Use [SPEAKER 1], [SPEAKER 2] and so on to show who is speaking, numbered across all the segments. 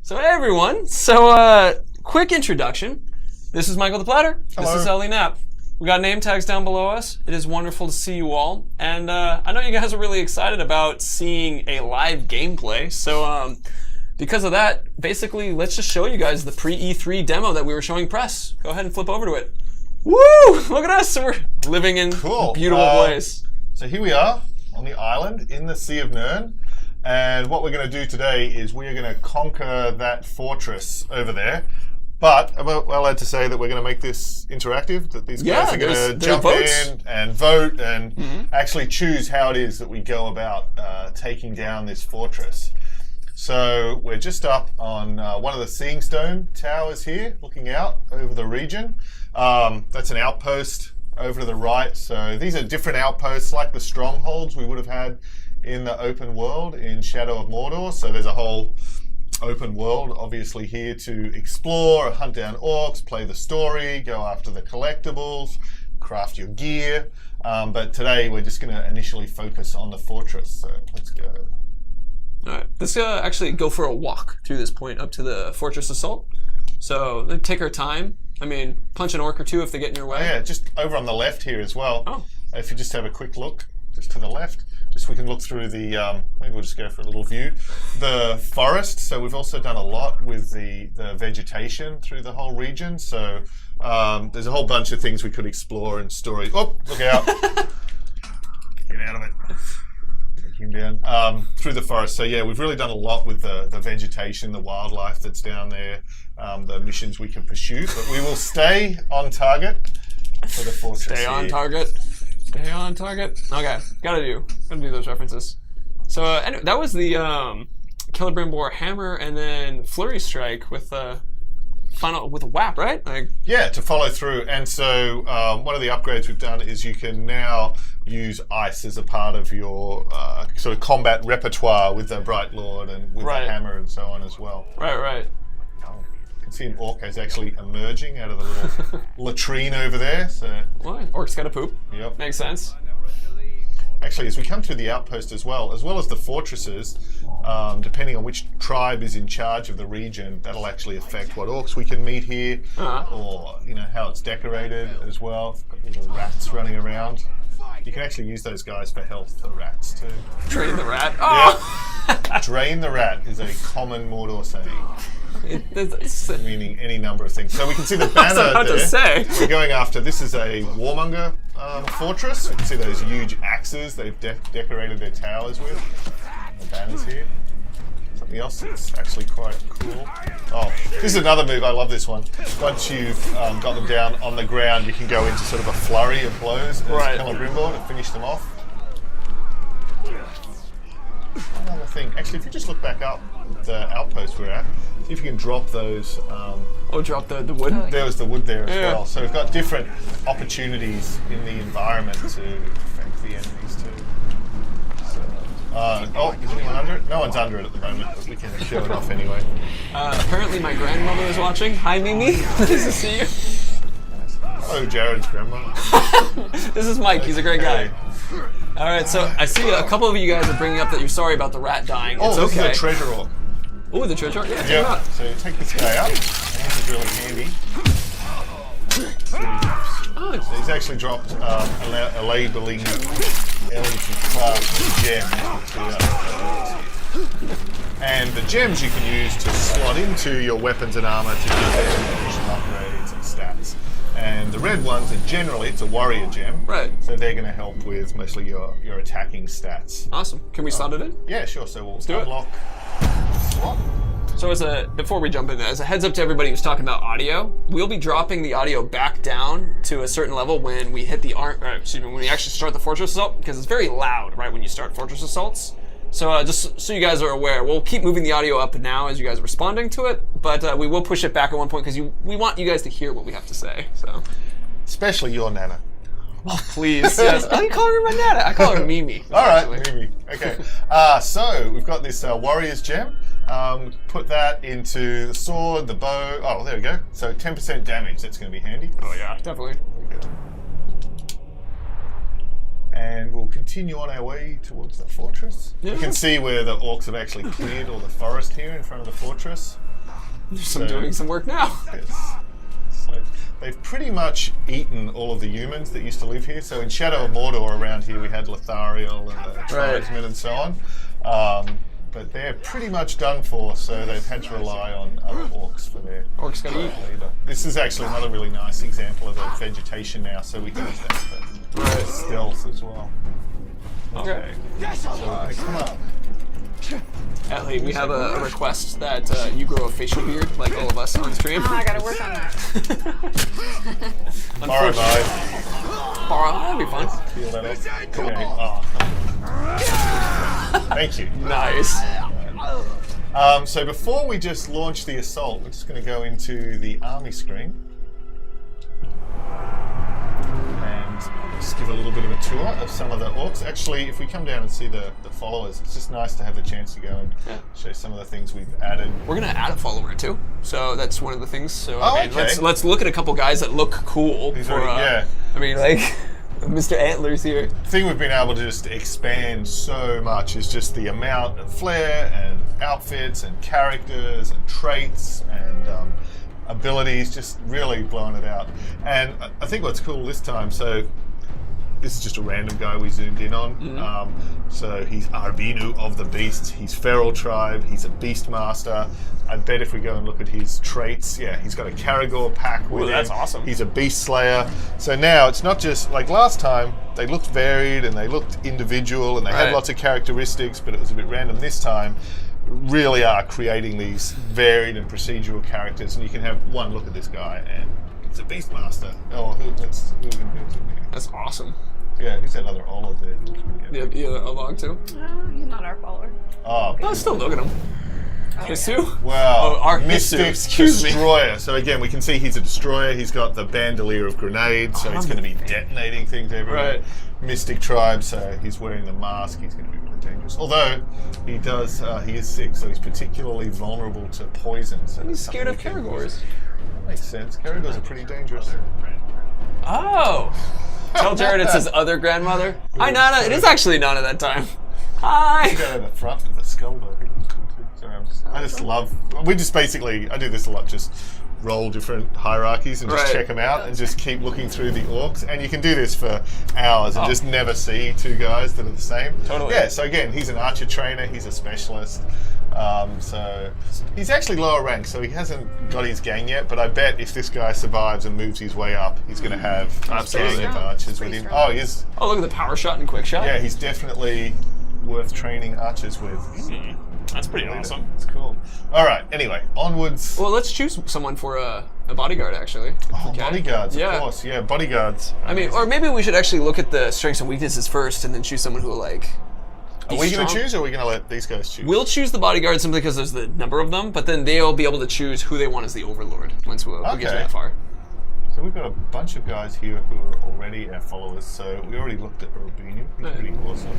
[SPEAKER 1] So hey everyone, quick introduction. This is Michael the Platter.
[SPEAKER 2] Hello.
[SPEAKER 1] This is Ellie Knapp. We got name tags down below us. It is wonderful to see you all. And I know you guys are really excited about seeing a live gameplay. So because of that, basically let's just show you guys the pre-E3 demo that we were showing press. Go ahead and flip over to it. Woo! Look at us, we're living in a beautiful place.
[SPEAKER 2] So here we are on the island in the Sea of Nern. And what we're going to do today is we're going to conquer that fortress over there. But I'm allowed to say that we're going to make this interactive, that these guys are going to jump in and vote and actually choose how it is that we go about taking down this fortress. So we're just up on one of the Seeing Stone towers here, looking out over the region. That's an outpost over to the right. So these are different outposts like the strongholds we would have had in the open world in Shadow of Mordor. So there's a whole open world obviously here to explore, hunt down orcs, play the story, go after the collectibles, craft your gear. But today we're just going to initially focus on the fortress. So let's go.
[SPEAKER 1] Alright, let's actually go for a walk through this point up to the Fortress Assault. So let's take our time. I mean, punch an orc or two if they get in your way.
[SPEAKER 2] Oh, yeah, just over on the left here as well.
[SPEAKER 1] Oh.
[SPEAKER 2] If you just have a quick look, just to the left. Just we can look through the, maybe we'll just go for a little view. The forest, so we've also done a lot with the vegetation through the whole region. So there's a whole bunch of things we could explore and story. Oh, look out. Get out of it. Take him down. Through the forest. So yeah, we've really done a lot with the vegetation, the wildlife that's down there, the missions we can pursue. But we will stay on target for the fortress.
[SPEAKER 1] Stay on target. Stay on target. Okay, gotta do those references. So anyway, that was the Celebrimbor hammer and then Flurry Strike with final with a whap, right?
[SPEAKER 2] Yeah, to follow through. And so one of the upgrades we've done is you can now use ice as a part of your sort of combat repertoire with the Bright Lord and with the hammer and so on as well.
[SPEAKER 1] Right.
[SPEAKER 2] You can see an orc is actually emerging out of the little latrine over there. So
[SPEAKER 1] orc's gotta poop.
[SPEAKER 2] Yep.
[SPEAKER 1] Makes sense.
[SPEAKER 2] Actually, as we come to the outpost as well as the fortresses, depending on which tribe is in charge of the region, that'll actually affect what orcs we can meet here, or how it's decorated as well. Got little rats running around. You can actually use those guys for health, the rats too.
[SPEAKER 1] Drain the rat. Oh!
[SPEAKER 2] Yeah. Drain the rat is a common Mordor saying. Meaning any number of things. So we can see the banner there. We're going after, this is a warmonger fortress. You can see those huge axes they've decorated their towers with. The banners here. Something else that's actually quite cool. Oh, this is another move. I love this one. Once you've got them down on the ground, you can go into sort of a flurry of blows as Celebrimbor to finish them off. Another thing. Actually, if you just look back up at the outpost we're at, see if you can drop those.
[SPEAKER 1] Drop the wood?
[SPEAKER 2] There was the wood there as well. So we've got different opportunities in the environment to affect the enemies too. So, is anyone under it? No one's under it at the moment, but we can show it off anyway.
[SPEAKER 1] Apparently my grandmother is watching. Hi, Mimi. Nice to see you.
[SPEAKER 2] Hello, Jared's grandma.
[SPEAKER 1] This is Mike. He's a great guy. All right, so I see a couple of you guys are bringing up that you're sorry about the rat dying. It's
[SPEAKER 2] this
[SPEAKER 1] okay.
[SPEAKER 2] is a treasure orc.
[SPEAKER 1] Oh, the treasure orc? Yeah.
[SPEAKER 2] So take this guy out. This is really handy. So he's actually dropped a labeling class gem. And the gems you can use to slot into your weapons and armor to give them additional upgrades and stats. And the red ones are generally, it's a warrior gem.
[SPEAKER 1] Right.
[SPEAKER 2] So they're going to help with mostly your attacking stats.
[SPEAKER 1] Awesome. Can we slot it in?
[SPEAKER 2] Yeah, sure. So we'll
[SPEAKER 1] do
[SPEAKER 2] unlock the slot.
[SPEAKER 1] So before we jump in, as a heads up to everybody who's talking about audio, we'll be dropping the audio back down to a certain level when we hit when we actually start the Fortress Assault, because it's very loud, right, when you start Fortress Assaults. So just so you guys are aware, we'll keep moving the audio up now as you guys are responding to it, but we will push it back at one point because we want you guys to hear what we have to say. So,
[SPEAKER 2] especially your Nana.
[SPEAKER 1] Oh, please. Yes. I don't call her my Nana. I call her Mimi.
[SPEAKER 2] All right, Mimi. Okay. So we've got this warrior's gem. Put that into the sword, the bow. Oh, there we go. So 10% damage. That's going to be handy.
[SPEAKER 1] Oh yeah, definitely.
[SPEAKER 2] And we'll continue on our way towards the fortress. Yeah. You can see where the orcs have actually cleared all the forest here in front of the fortress.
[SPEAKER 1] I'm doing some work now.
[SPEAKER 2] Yes. So they've pretty much eaten all of the humans that used to live here. So in Shadow of Mordor around here, we had Lothariel and the tribesmen and so on. But they're pretty much done for, so they've had to rely on other orcs for their
[SPEAKER 1] Orcs gotta eat.
[SPEAKER 2] leader. This is actually another really nice example of a vegetation now, so we can use that for stealth as well.
[SPEAKER 1] Okay.
[SPEAKER 2] So they come up.
[SPEAKER 1] Atlee, we have a request that you grow a facial beard like all of us on stream.
[SPEAKER 3] Oh, I gotta work on that.
[SPEAKER 2] Alright, bye.
[SPEAKER 1] That'd be fun.
[SPEAKER 2] Feel that up. Okay. Oh. Thank you.
[SPEAKER 1] Nice.
[SPEAKER 2] So before we just launch the assault, we're just going to go into the army screen and just give a little bit of a tour of some of the orcs. Actually, if we come down and see the followers, it's just nice to have the chance to go and show some of the things we've added.
[SPEAKER 1] We're gonna add a follower too, so that's one of the things. So
[SPEAKER 2] okay.
[SPEAKER 1] let's look at a couple guys that look cool.
[SPEAKER 2] These are,
[SPEAKER 1] I mean, like Mr. Antlers here.
[SPEAKER 2] The thing we've been able to just expand so much is just the amount of flair and outfits and characters and traits and abilities, just really blowing it out. And I think what's cool this time, so this is just a random guy we zoomed in on. So he's Arbinu of the Beast. He's Feral Tribe. He's a Beast Master. I bet if we go and look at his traits, he's got a Karagor pack with him.
[SPEAKER 1] That's awesome.
[SPEAKER 2] He's a Beast Slayer. So now it's not just like last time. They looked varied and they looked individual and they had lots of characteristics, but it was a bit random. This time, really are creating these varied and procedural characters, and you can have one look at this guy and it's a Beast Master. Oh, who can do it?
[SPEAKER 1] That's awesome.
[SPEAKER 2] Yeah, who's that other Olive there?
[SPEAKER 1] The other Olog too.
[SPEAKER 3] No, he's not our follower.
[SPEAKER 2] Oh,
[SPEAKER 1] Oh, still look at him. Hisu?
[SPEAKER 2] wow.
[SPEAKER 1] Oh, our
[SPEAKER 2] Mystic
[SPEAKER 1] Hisu, excuse me.
[SPEAKER 2] Destroyer. So again, we can see he's a destroyer. He's got the bandolier of grenades, so he's going to be detonating things everywhere.
[SPEAKER 1] Right.
[SPEAKER 2] Mystic Tribe, so he's wearing the mask. He's going to be really dangerous. Although he is sick, so he's particularly vulnerable to poison. So
[SPEAKER 1] He's scared of Karagors.
[SPEAKER 2] That makes sense. Karagors are pretty dangerous.
[SPEAKER 1] Oh. Tell Jared it's his other grandmother. Hi, Nana. It is actually Nana that time. Hi.
[SPEAKER 2] Go to the front of the skull, though. Sorry, I just love. We just basically. I do this a lot. Just roll different hierarchies and just check them out and just keep looking through the orcs. And you can do this for hours and just never see two guys that are the same.
[SPEAKER 1] Totally.
[SPEAKER 2] Yeah. So again, he's an archer trainer. He's a specialist. So he's actually lower rank, so he hasn't got his gang yet. But I bet if this guy survives and moves his way up, he's going to have a gang of archers with him. Oh, he is.
[SPEAKER 1] Oh, look at the power shot and quick shot.
[SPEAKER 2] Yeah, he's definitely worth training archers with.
[SPEAKER 1] That's pretty awesome.
[SPEAKER 2] It's cool. All right. Anyway, onwards.
[SPEAKER 1] Well, let's choose someone for a bodyguard, actually.
[SPEAKER 2] Oh, bodyguards, of course. Yeah, bodyguards.
[SPEAKER 1] I mean, or maybe we should actually look at the strengths and weaknesses first, and then choose someone who will like.
[SPEAKER 2] Are we going to choose, or are we going to let these guys choose?
[SPEAKER 1] We'll choose the bodyguard simply because there's the number of them, but then they'll be able to choose who they want as the overlord once we get that far.
[SPEAKER 2] So we've got a bunch of guys here who are already our followers. So we already looked at Urbinu. He's pretty awesome.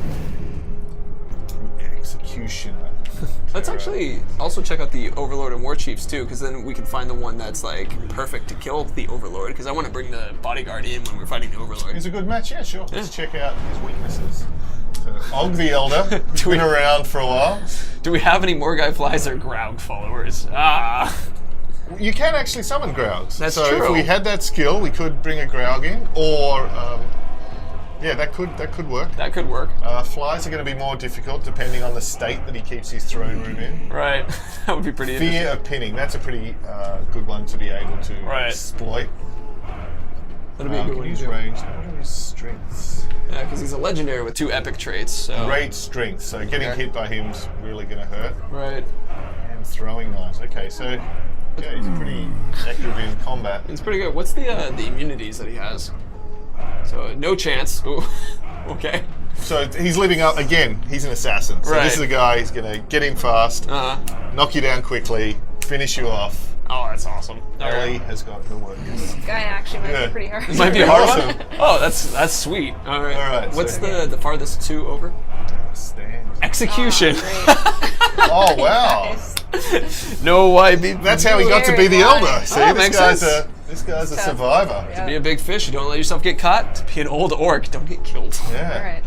[SPEAKER 2] Executioner.
[SPEAKER 1] Let's actually also check out the Overlord and War Chiefs too, because then we can find the one that's like perfect to kill the Overlord. Because I want to bring the bodyguard in when we're fighting the Overlord.
[SPEAKER 2] He's a good match, yeah, sure. Let's check out his weaknesses. So Og the Elder, been around for a while.
[SPEAKER 1] Do we have any Morgai Flies or Graug followers?
[SPEAKER 2] You can actually summon Graugs.
[SPEAKER 1] That's
[SPEAKER 2] so
[SPEAKER 1] true.
[SPEAKER 2] If we had that skill, we could bring a Graug in, or yeah, that could work.
[SPEAKER 1] That could work.
[SPEAKER 2] Flies are going to be more difficult depending on the state that he keeps his throne room in.
[SPEAKER 1] Right, that would be pretty interesting.
[SPEAKER 2] Fear of pinning. That's a pretty good one to be able to exploit.
[SPEAKER 1] That'll be a good one.
[SPEAKER 2] Use range. What are his strengths?
[SPEAKER 1] Yeah, because he's a legendary with 2 epic traits. So.
[SPEAKER 2] Great strength. So getting hit by him's really going to hurt.
[SPEAKER 1] Right.
[SPEAKER 2] And throwing knives. Okay, so yeah, he's pretty active in combat.
[SPEAKER 1] It's pretty good. What's the immunities that he has? So no chance. Ooh. Okay.
[SPEAKER 2] So he's living up again. He's an assassin. So this is a guy. He's going to get in fast, knock you down quickly, finish you off.
[SPEAKER 1] Oh, that's awesome.
[SPEAKER 2] Ellie has got the work.
[SPEAKER 3] This guy actually might be pretty hard.
[SPEAKER 1] It might be a hard one. Oh, that's sweet. All right.
[SPEAKER 2] All right.
[SPEAKER 1] What's the farthest 2 over?
[SPEAKER 2] Stand.
[SPEAKER 1] Execution.
[SPEAKER 2] Oh wow.
[SPEAKER 1] No YB.
[SPEAKER 2] That's how he got to be the elder. See,
[SPEAKER 1] Oh,
[SPEAKER 2] this guy's a survivor.
[SPEAKER 1] To be a big fish, you don't let yourself get caught. To be an old orc, don't get killed.
[SPEAKER 2] Yeah.
[SPEAKER 3] All right.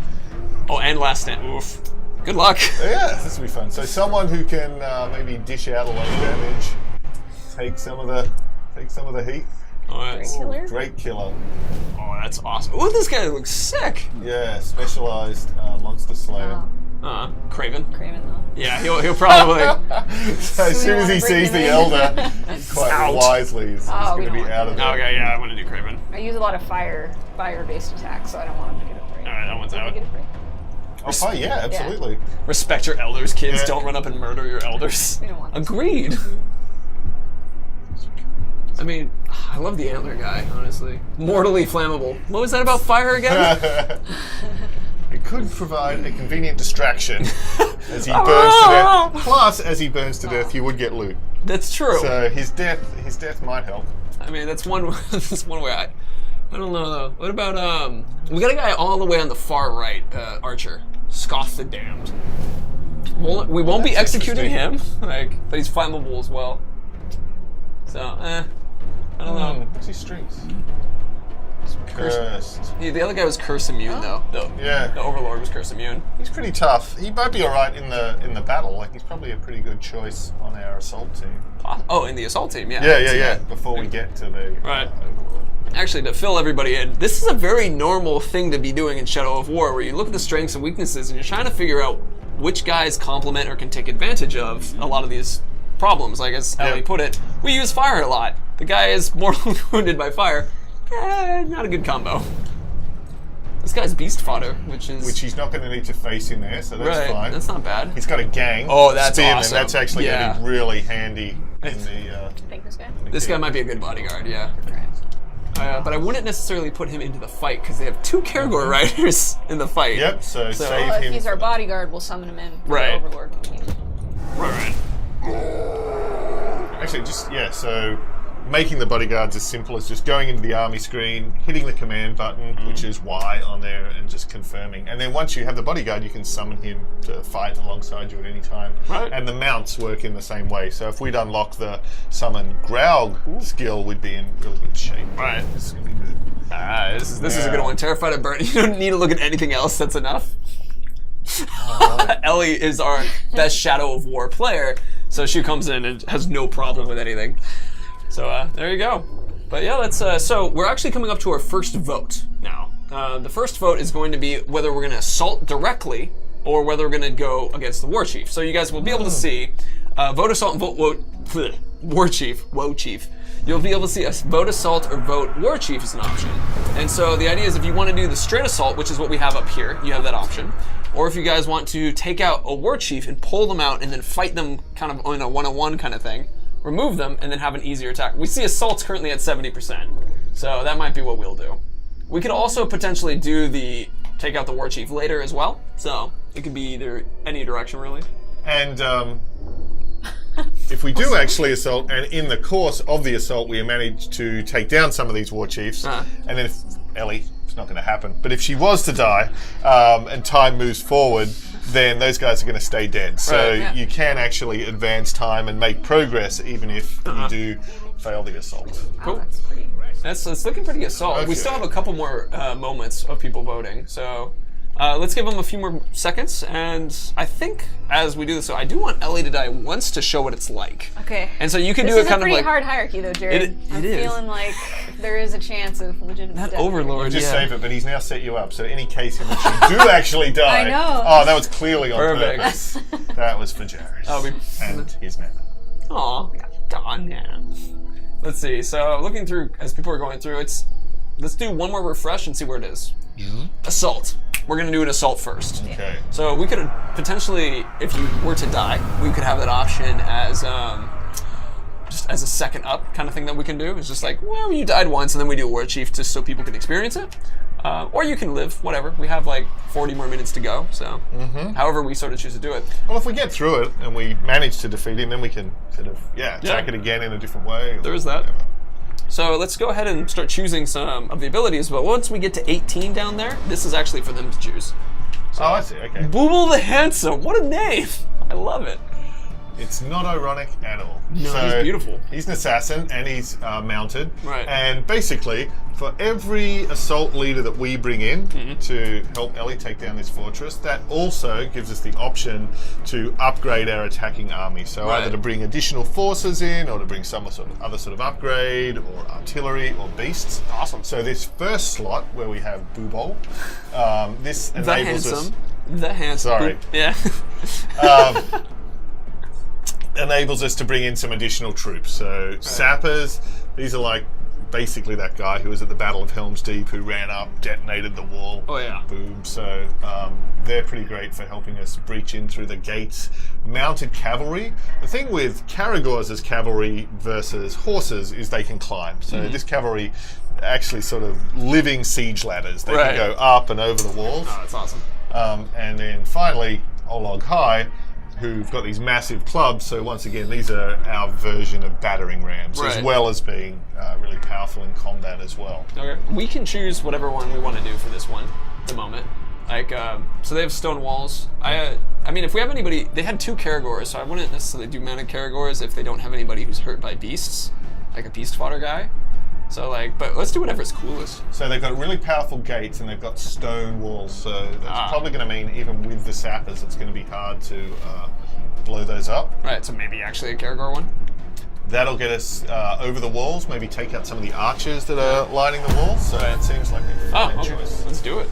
[SPEAKER 1] Oh, and last stand. Oof. Good luck.
[SPEAKER 2] Yeah, this will be fun. So someone who can maybe dish out a lot of damage. take some of the heat.
[SPEAKER 1] Oh, that's,
[SPEAKER 3] Killer?
[SPEAKER 2] Drake Killer.
[SPEAKER 1] oh, that's awesome. Oh, this guy looks sick.
[SPEAKER 2] Yeah, specialized monster slayer.
[SPEAKER 1] Craven.
[SPEAKER 3] Craven though.
[SPEAKER 1] Yeah, he'll probably.
[SPEAKER 2] So as soon as he sees the elder, quite
[SPEAKER 1] Out.
[SPEAKER 2] wisely is
[SPEAKER 3] Oh, we
[SPEAKER 2] going to
[SPEAKER 3] don't
[SPEAKER 2] be
[SPEAKER 3] want
[SPEAKER 2] out of there.
[SPEAKER 1] Okay, yeah, I want to do Craven.
[SPEAKER 3] I use a lot of fire-based attacks, so I don't want him to get afraid.
[SPEAKER 1] All right, that one's
[SPEAKER 3] Can I
[SPEAKER 1] out.
[SPEAKER 3] get afraid?
[SPEAKER 2] Oh, fine, yeah, absolutely.
[SPEAKER 1] Respect your elders, kids.
[SPEAKER 2] Yeah.
[SPEAKER 1] Don't run up and murder your elders.
[SPEAKER 3] We don't want that.
[SPEAKER 1] Agreed. I mean, I love the antler guy, honestly. Mortally flammable. What was that about fire again?
[SPEAKER 2] It could provide a convenient distraction as he burns to death. Plus, as he burns to death, you would get loot.
[SPEAKER 1] That's true.
[SPEAKER 2] So his death might help.
[SPEAKER 1] I mean, that's one. That's one way. I don't know though. What about We got a guy all the way on the far right, Archer. Scoff the Damned. We won't be
[SPEAKER 2] That's
[SPEAKER 1] executing him,
[SPEAKER 2] interesting.
[SPEAKER 1] but he's flammable as well. So, I don't know.
[SPEAKER 2] What's his strengths? Cursed.
[SPEAKER 1] The other guy was curse immune though.
[SPEAKER 2] Yeah.
[SPEAKER 1] The Overlord was curse immune.
[SPEAKER 2] He's pretty tough. He might be alright in the battle. Like, he's probably a pretty good choice on our assault team.
[SPEAKER 1] Oh, in the assault team, yeah.
[SPEAKER 2] Yeah. Before we get to the
[SPEAKER 1] Right.
[SPEAKER 2] Overlord.
[SPEAKER 1] Actually, to fill everybody in, this is a very normal thing to be doing in Shadow of War, where you look at the strengths and weaknesses and you're trying to figure out which guys complement or can take advantage of a lot of these problems. Like as Ellie put it, we use fire a lot. The guy is mortally wounded by fire. Not a good combo. This guy's beast fodder, which
[SPEAKER 2] he's not going to need to face in there, so that's fine.
[SPEAKER 1] That's not bad.
[SPEAKER 2] He's got a gang.
[SPEAKER 1] Oh, that's
[SPEAKER 2] spearmen.
[SPEAKER 1] awesome.
[SPEAKER 2] That's actually going to be really handy in the.
[SPEAKER 3] I think this guy.
[SPEAKER 1] This guy might be a good bodyguard, yeah.
[SPEAKER 3] Right.
[SPEAKER 1] But I wouldn't necessarily put him into the fight because they have 2 Caregor riders in the fight.
[SPEAKER 2] Yep. So save
[SPEAKER 3] Well,
[SPEAKER 2] him.
[SPEAKER 3] if he's our bodyguard, we'll summon him in. For
[SPEAKER 1] Right.
[SPEAKER 3] The Overlord when we need him.
[SPEAKER 1] Right.
[SPEAKER 2] Actually, so making the bodyguards as simple as just going into the army screen, hitting the command button, which is Y on there, and just confirming. And then once you have the bodyguard, you can summon him to fight alongside you at any time.
[SPEAKER 1] Right.
[SPEAKER 2] And the mounts work in the same way. So if we'd unlock the summon Graug skill, we'd be in really good shape.
[SPEAKER 1] Right.
[SPEAKER 2] This is going to be good.
[SPEAKER 1] This is a good one. Terrified of burn. You don't need to look at anything else. That's enough. Ellie is our best Shadow of War player, so she comes in and has no problem with anything. So there you go. But yeah, let's. So we're actually coming up to our first vote now. The first vote is going to be whether we're going to assault directly or whether we're going to go against the War Chief. So you guys will be able to see vote assault and vote War Chief. Whoa, Chief. You'll be able to see a vote assault or vote War Chief as an option. And so the idea is if you want to do the straight assault, which is what we have up here, you have that option. Or if you guys want to take out a War Chief and pull them out and then fight them kind of in a one-on-one kind of thing, remove them and then have an easier attack. We see assaults currently at 70%, so that might be what we'll do. We could also potentially do the take out the War Chief later as well, so it could be either any direction really.
[SPEAKER 2] And if we do actually assault, and in the course of the assault we manage to take down some of these war chiefs, and then if Ellie, it's not going to happen, but if she was to die and time moves forward, then those guys are going to stay dead. So you can actually advance time and make progress even if you do fail the assault.
[SPEAKER 1] Cool.
[SPEAKER 3] That's pretty.
[SPEAKER 1] It's looking pretty assault.
[SPEAKER 2] Okay.
[SPEAKER 1] We still have a couple more moments of people voting, so let's give them a few more seconds. And I think as we do this, so I do want Ellie to die once to show what it's like.
[SPEAKER 3] Okay.
[SPEAKER 1] And so you can
[SPEAKER 3] This
[SPEAKER 1] do
[SPEAKER 3] is
[SPEAKER 1] it kind
[SPEAKER 3] a
[SPEAKER 1] of
[SPEAKER 3] pretty
[SPEAKER 1] like
[SPEAKER 3] hard hierarchy, though, Jared.
[SPEAKER 1] It
[SPEAKER 3] I'm
[SPEAKER 1] is.
[SPEAKER 3] feeling like there is a chance of legitimate
[SPEAKER 1] that
[SPEAKER 3] death.
[SPEAKER 1] Overlord.
[SPEAKER 2] Just
[SPEAKER 1] yeah.
[SPEAKER 2] save it, but he's now set you up. So any case in which you do actually die,
[SPEAKER 3] I know.
[SPEAKER 2] oh, that was clearly on
[SPEAKER 1] Perfect.
[SPEAKER 2] purpose. That was for Jared and his nana.
[SPEAKER 1] Aw, darn yeah. Let's see. So looking through as people are going through, let's do one more refresh and see where it is. Assault. We're gonna do an assault first.
[SPEAKER 2] Okay.
[SPEAKER 1] So we could potentially, if you were to die, we could have that option as just as a second up kind of thing that we can do. It's just like, well, you died once, and then we do War Chief just so people can experience it. Or you can live, whatever. We have like 40 more minutes to go, so however we sort of choose to do it.
[SPEAKER 2] Well, if we get through it and we manage to defeat him, then we can sort of attack it again in a different way.
[SPEAKER 1] There is that. So let's go ahead and start choosing some of the abilities, but once we get to 18 down there, this is actually for them to choose.
[SPEAKER 2] Oh, I see. Okay.
[SPEAKER 1] Booble the Handsome, what a name! I love it.
[SPEAKER 2] It's not ironic at all.
[SPEAKER 1] No, he's beautiful.
[SPEAKER 2] He's an assassin, and he's mounted.
[SPEAKER 1] Right.
[SPEAKER 2] And basically, for every assault leader that we bring in to help Ellie take down this fortress, that also gives us the option to upgrade our attacking army. So either to bring additional forces in, or to bring some other sort of upgrade, or artillery, or beasts.
[SPEAKER 1] Awesome.
[SPEAKER 2] So this first slot where we have Boobol, this enables us.
[SPEAKER 1] The handsome.
[SPEAKER 2] Sorry.
[SPEAKER 1] Yeah.
[SPEAKER 2] Enables us to bring in some additional troops. So sappers, these are like basically that guy who was at the Battle of Helm's Deep, who ran up, detonated the wall.
[SPEAKER 1] Oh yeah.
[SPEAKER 2] Boom. So they're pretty great for helping us breach in through the gates. Mounted cavalry. The thing with Caragors as cavalry versus horses is they can climb. So this cavalry actually sort of living siege ladders. They can go up and over the walls.
[SPEAKER 1] Oh, that's awesome.
[SPEAKER 2] And then finally, Olog High, who've got these massive clubs. So once again, these are our version of battering rams, as well as being really powerful in combat as well.
[SPEAKER 1] Okay. We can choose whatever one we want to do for this one at the moment. Like, so they have stone walls. I mean, if we have anybody, they had 2 Caragors, so I wouldn't necessarily do mounted Caragors if they don't have anybody who's hurt by beasts, like a beast fodder guy. So like, but let's do whatever's coolest.
[SPEAKER 2] So they've got really powerful gates and they've got stone walls. So that's probably going to mean even with the sappers, it's going to be hard to blow those up.
[SPEAKER 1] Right. So maybe actually a Caragor one.
[SPEAKER 2] That'll get us over the walls. Maybe take out some of the archers that are lining the walls. So it seems like a fine choice.
[SPEAKER 1] Let's do it.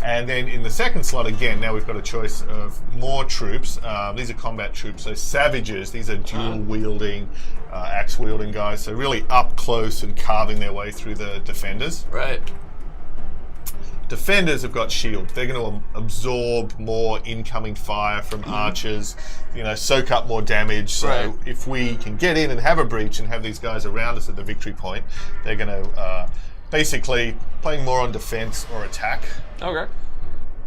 [SPEAKER 2] And then in the second slot, again, now we've got a choice of more troops. These are combat troops, so savages. These are dual-wielding, axe-wielding guys, so really up close and carving their way through the defenders.
[SPEAKER 1] Right.
[SPEAKER 2] Defenders have got shields. They're going to absorb more incoming fire from archers, soak up more damage. So if we can get in and have a breach and have these guys around us at the victory point, they're going to basically playing more on defense or attack.
[SPEAKER 1] Okay.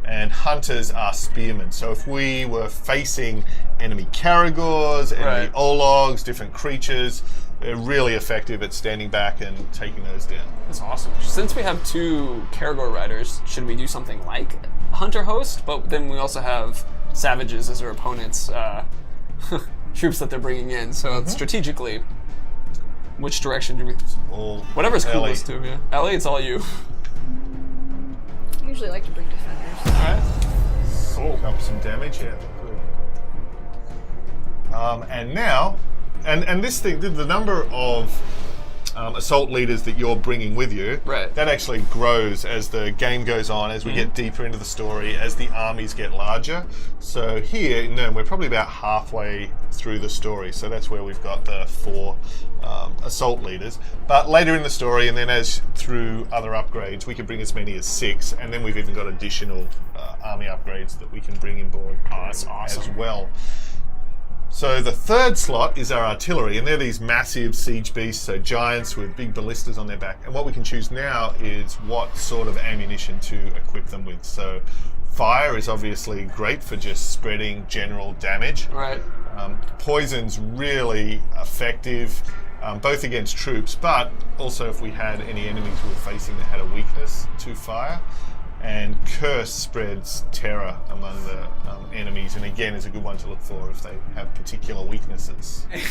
[SPEAKER 2] And hunters are spearmen. So if we were facing enemy Caragors, enemy Ologs, different creatures, they're really effective at standing back and taking those down.
[SPEAKER 1] That's awesome. Since we have 2 Caragor riders, should we do something like Hunter Host? But then we also have Savages as our opponents' troops that they're bringing in. So strategically, which direction do we... Whatever's coolest to you. Ellie, it's all you.
[SPEAKER 3] I usually like to bring defenders.
[SPEAKER 1] Alright.
[SPEAKER 2] Soak up some damage, yeah. And now, and this thing, the number of assault leaders that you're bringing with you, that actually grows as the game goes on, as we get deeper into the story, as the armies get larger. So here, we're probably about halfway through the story. So that's where we've got the 4 assault leaders. But later in the story, and then as through other upgrades, we can bring as many as 6, and then we've even got additional army upgrades that we can bring in board
[SPEAKER 1] that's awesome.
[SPEAKER 2] as well. So the third slot is our artillery, and they're these massive siege beasts, so giants with big ballistas on their back. And what we can choose now is what sort of ammunition to equip them with. So fire is obviously great for just spreading general damage.
[SPEAKER 1] Right.
[SPEAKER 2] Poison's really effective, both against troops, but also if we had any enemies we were facing that had a weakness to fire. And curse spreads terror among the enemies, and again is a good one to look for if they have particular weaknesses. We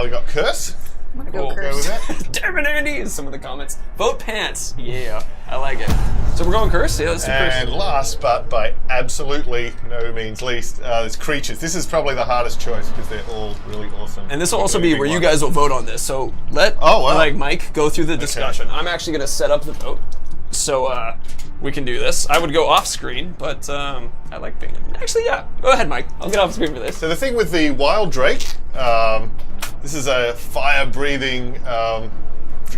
[SPEAKER 2] got curse.
[SPEAKER 3] I'm gonna go
[SPEAKER 2] Go with
[SPEAKER 3] curse.
[SPEAKER 2] that.
[SPEAKER 1] Damn it, Andy! Is some of the comments. Vote pants. Yeah, I like it. So we're going curse. Yeah, let's do curse.
[SPEAKER 2] And last, but by absolutely no means least, there's creatures. This is probably the hardest choice because they're all really awesome.
[SPEAKER 1] And this will also be where you guys will vote on this. So let Mike go through the discussion. I'm actually gonna set up the vote, so we can do this. I would go off screen, but I like being. Actually, yeah. Go ahead, Mike. I'll get off screen for this.
[SPEAKER 2] So the thing with the wild drake, this is a fire-breathing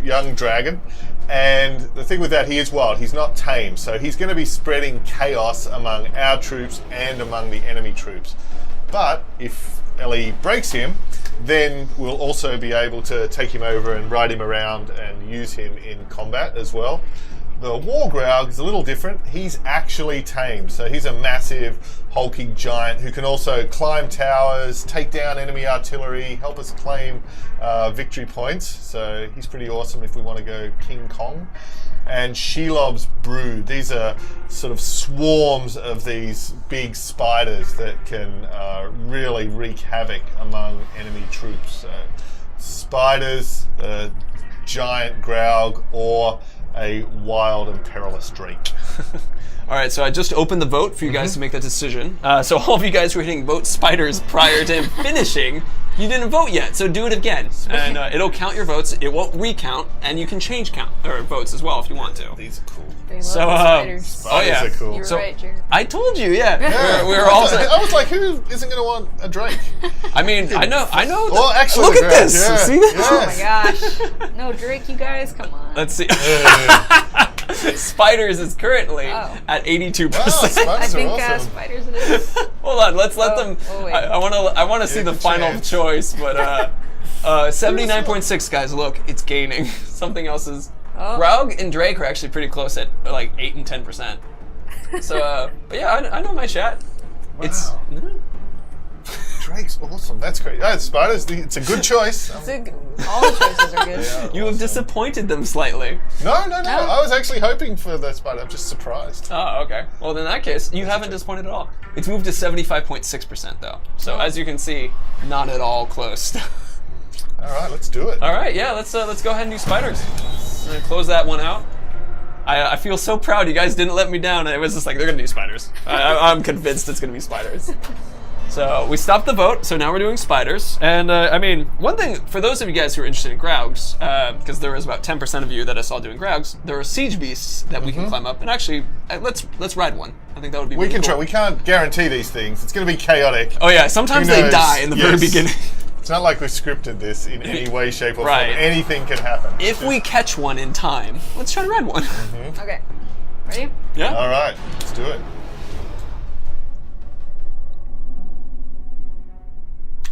[SPEAKER 2] young dragon, and the thing with that, he is wild. He's not tame, so he's going to be spreading chaos among our troops and among the enemy troops. But if Ellie breaks him, then we'll also be able to take him over and ride him around and use him in combat as well. the War Graug is a little different. He's actually tamed. So he's a massive, hulking giant who can also climb towers, take down enemy artillery, help us claim victory points. So he's pretty awesome if we want to go King Kong. And Shelob's brood. These are sort of swarms of these big spiders that can really wreak havoc among enemy troops. So spiders, giant Graug, or a wild and perilous Drake.
[SPEAKER 1] All right, so I just opened the vote for you guys to make that decision. So all of you guys who were hitting vote spiders prior to him finishing, you didn't vote yet, so do it again. And it'll count your votes. It won't recount, and you can change votes as well if you want to.
[SPEAKER 2] These are cool.
[SPEAKER 3] They love
[SPEAKER 1] So,
[SPEAKER 3] the spiders.
[SPEAKER 2] Spiders are cool.
[SPEAKER 3] You're
[SPEAKER 1] So-
[SPEAKER 3] right, Jared.
[SPEAKER 1] I told you, yeah.
[SPEAKER 2] Yeah.
[SPEAKER 1] We were also.
[SPEAKER 2] I was like, who isn't going to want a Drake?
[SPEAKER 1] I mean, I know.
[SPEAKER 2] Well, actually,
[SPEAKER 1] Look
[SPEAKER 2] the
[SPEAKER 1] at
[SPEAKER 2] Graug,
[SPEAKER 1] this.
[SPEAKER 2] yeah.
[SPEAKER 1] See this?
[SPEAKER 3] Oh my gosh. No Drake, you guys, come on.
[SPEAKER 1] Let's see.
[SPEAKER 2] Yeah.
[SPEAKER 1] Spiders is currently
[SPEAKER 3] Oh.
[SPEAKER 1] at 82%.
[SPEAKER 2] Wow,
[SPEAKER 3] I
[SPEAKER 2] spiders
[SPEAKER 3] think
[SPEAKER 2] are awesome.
[SPEAKER 3] spiders it is.
[SPEAKER 1] Hold on, let's let them.
[SPEAKER 3] oh, wait.
[SPEAKER 1] I want to see
[SPEAKER 2] Give
[SPEAKER 1] the
[SPEAKER 2] it a
[SPEAKER 1] final
[SPEAKER 2] chance.
[SPEAKER 1] choice, but 79.6 guys. Look, it's gaining. Something else is.
[SPEAKER 3] Oh.
[SPEAKER 1] Graug and Drake are actually pretty close at like 8 and 10%. So, but yeah, I know my chat. It's.
[SPEAKER 2] Drake's awesome. That's great. Spiders, it's a good choice.
[SPEAKER 3] All the choices are good.
[SPEAKER 1] You have disappointed them slightly.
[SPEAKER 2] No. I was actually hoping for the spider. I'm just surprised.
[SPEAKER 1] Oh, okay. Well, in that case, you haven't disappointed at all. It's moved to 75.6% though. So as you can see, not at all close.
[SPEAKER 2] All right, let's do it.
[SPEAKER 1] All right, yeah, let's go ahead and do spiders. I'm gonna close that one out. I feel so proud. You guys didn't let me down. It was just like they're gonna do spiders. I'm convinced it's gonna be spiders. So we stopped the vote. So now we're doing spiders. And I mean, one thing for those of you guys who are interested in Graugs, because there was about 10% of you that I saw doing Graugs, there are siege beasts that we can climb up. And actually, let's ride one. I think that would be.
[SPEAKER 2] We
[SPEAKER 1] really
[SPEAKER 2] can
[SPEAKER 1] cool.
[SPEAKER 2] try. We can't guarantee these things. It's going to be chaotic.
[SPEAKER 1] Oh yeah, sometimes
[SPEAKER 2] Who
[SPEAKER 1] they
[SPEAKER 2] knows?
[SPEAKER 1] die in the very
[SPEAKER 2] Yes.
[SPEAKER 1] beginning.
[SPEAKER 2] It's not like we scripted this in any way, shape, or
[SPEAKER 1] Right.
[SPEAKER 2] form. Anything can happen.
[SPEAKER 1] If we catch one in time, let's try to ride one.
[SPEAKER 3] Okay. Ready?
[SPEAKER 1] Yeah.
[SPEAKER 2] All right, let's do it.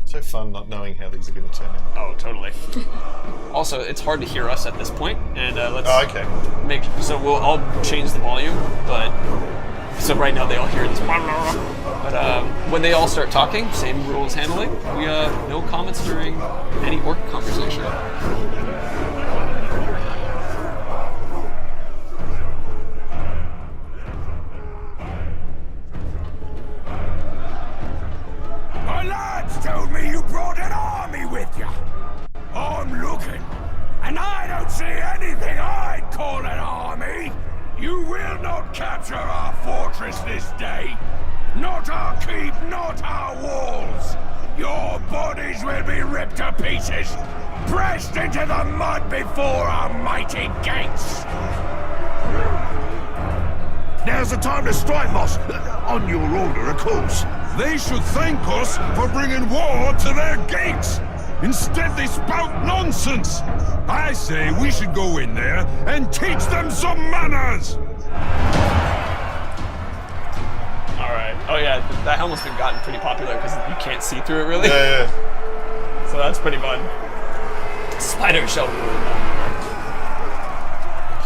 [SPEAKER 2] So fun not knowing how these are going to turn out.
[SPEAKER 1] Oh, totally. Also, it's hard to hear us at this point, and let's
[SPEAKER 2] Oh, okay.
[SPEAKER 1] make so I'll change the volume, but so right now they all hear this. But when they all start talking, same rules handling. We no comments during any orc conversation.
[SPEAKER 4] My lads told me you brought an army with you. I'm looking, and I don't see anything I'd call an army. You will not capture our fortress this day. Not our keep, not our walls. Your bodies will be ripped to pieces, pressed into the mud before our mighty gates.
[SPEAKER 5] Now's the time to strike, Moss. On your order, of course.
[SPEAKER 4] They should thank us for bringing war to their gates. Instead, they spout nonsense. I say we should go in there and teach them some manners.
[SPEAKER 1] All right. Oh yeah, that helmet's been gotten pretty popular because you can't see through it really.
[SPEAKER 2] Yeah.
[SPEAKER 1] So that's pretty fun. Spider shell.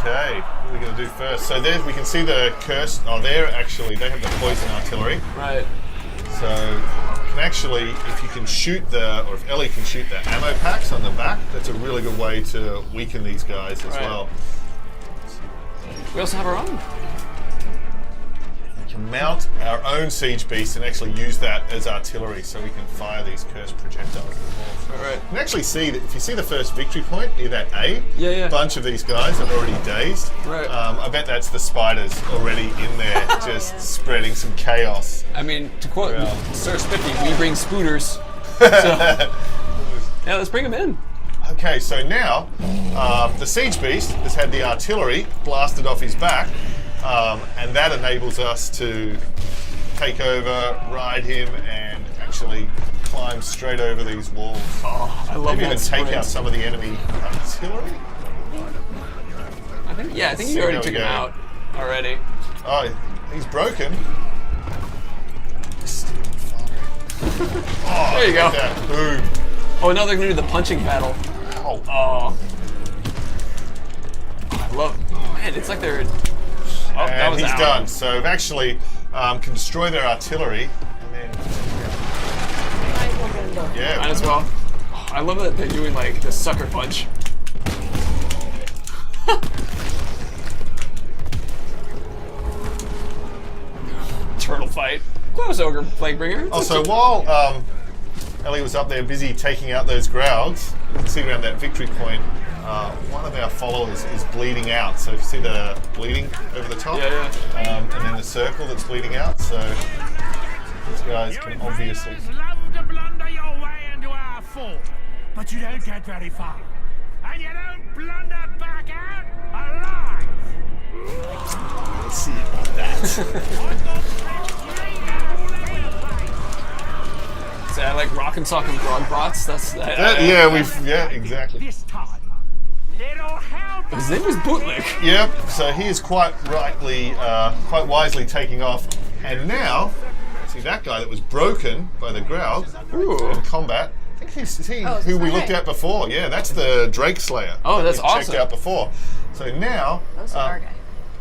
[SPEAKER 2] Okay, what are we going to do first? So there we can see the curse. Oh, there actually, they have the poison artillery.
[SPEAKER 1] Right.
[SPEAKER 2] So you can actually, if you can shoot or if Ellie can shoot the ammo packs on the back, that's a really good way to weaken these guys as
[SPEAKER 1] Right.
[SPEAKER 2] well.
[SPEAKER 1] We also have our own.
[SPEAKER 2] We can mount our own siege beast and actually use that as artillery so we can fire these cursed projectiles as well.
[SPEAKER 1] All right.
[SPEAKER 2] You can actually see that if you see the first victory point near that A,
[SPEAKER 1] Yeah.
[SPEAKER 2] a bunch of these guys are already dazed.
[SPEAKER 1] Right.
[SPEAKER 2] I bet that's the spiders already in there just spreading some chaos.
[SPEAKER 1] I mean, to quote
[SPEAKER 2] Yeah.
[SPEAKER 1] Sir Spiffy, we bring spooters. So, yeah, let's bring them in.
[SPEAKER 2] Okay, so now the siege beast has had the artillery blasted off his back, and that enables us to take over, ride him, and actually climb straight over these walls.
[SPEAKER 1] Oh, I love
[SPEAKER 2] Maybe even
[SPEAKER 1] that
[SPEAKER 2] take
[SPEAKER 1] sprint.
[SPEAKER 2] out some of the enemy artillery.
[SPEAKER 1] I think you
[SPEAKER 2] See,
[SPEAKER 1] already
[SPEAKER 2] there
[SPEAKER 1] took
[SPEAKER 2] we
[SPEAKER 1] him
[SPEAKER 2] go.
[SPEAKER 1] out already.
[SPEAKER 2] Oh, he's broken. Oh,
[SPEAKER 1] There you go.
[SPEAKER 2] look at that. Boom.
[SPEAKER 1] Oh, now they're gonna do the punching battle.
[SPEAKER 2] Ow.
[SPEAKER 1] Oh. I love. Man, It's like they're. Oh, that
[SPEAKER 2] And
[SPEAKER 1] was
[SPEAKER 2] he's
[SPEAKER 1] out.
[SPEAKER 2] done. So we've actually can destroy their artillery. And then, yeah.
[SPEAKER 1] Might as well. Oh, I love that they're doing like the sucker punch. Turtle fight. Close ogre Plaguebringer.
[SPEAKER 2] Also, while Ellie was up there busy taking out those Growls, you can see around that victory point, one of our followers is bleeding out. So if you see the bleeding over the top,
[SPEAKER 1] Yeah.
[SPEAKER 2] and then the circle that's bleeding out, so these guys can obviously...
[SPEAKER 4] love to blunder your way into our fort, but you don't get very far. And you don't blunder back out alive.
[SPEAKER 2] Let's see about that.
[SPEAKER 1] So I like rock and sock and grog brats. That's
[SPEAKER 2] Yeah, exactly.
[SPEAKER 4] This time, little help.
[SPEAKER 1] His name was Bootlick.
[SPEAKER 2] Yep, so he is quite wisely taking off. And now, see that guy that was broken by the Growl
[SPEAKER 1] Ooh.
[SPEAKER 2] in combat. I think he's
[SPEAKER 3] is
[SPEAKER 2] who
[SPEAKER 3] this
[SPEAKER 2] we
[SPEAKER 3] guy?
[SPEAKER 2] looked at before. Yeah, that's the Drake Slayer.
[SPEAKER 1] Oh, that's
[SPEAKER 2] that we
[SPEAKER 1] awesome.
[SPEAKER 2] Checked out before. So now,
[SPEAKER 3] That's our guy.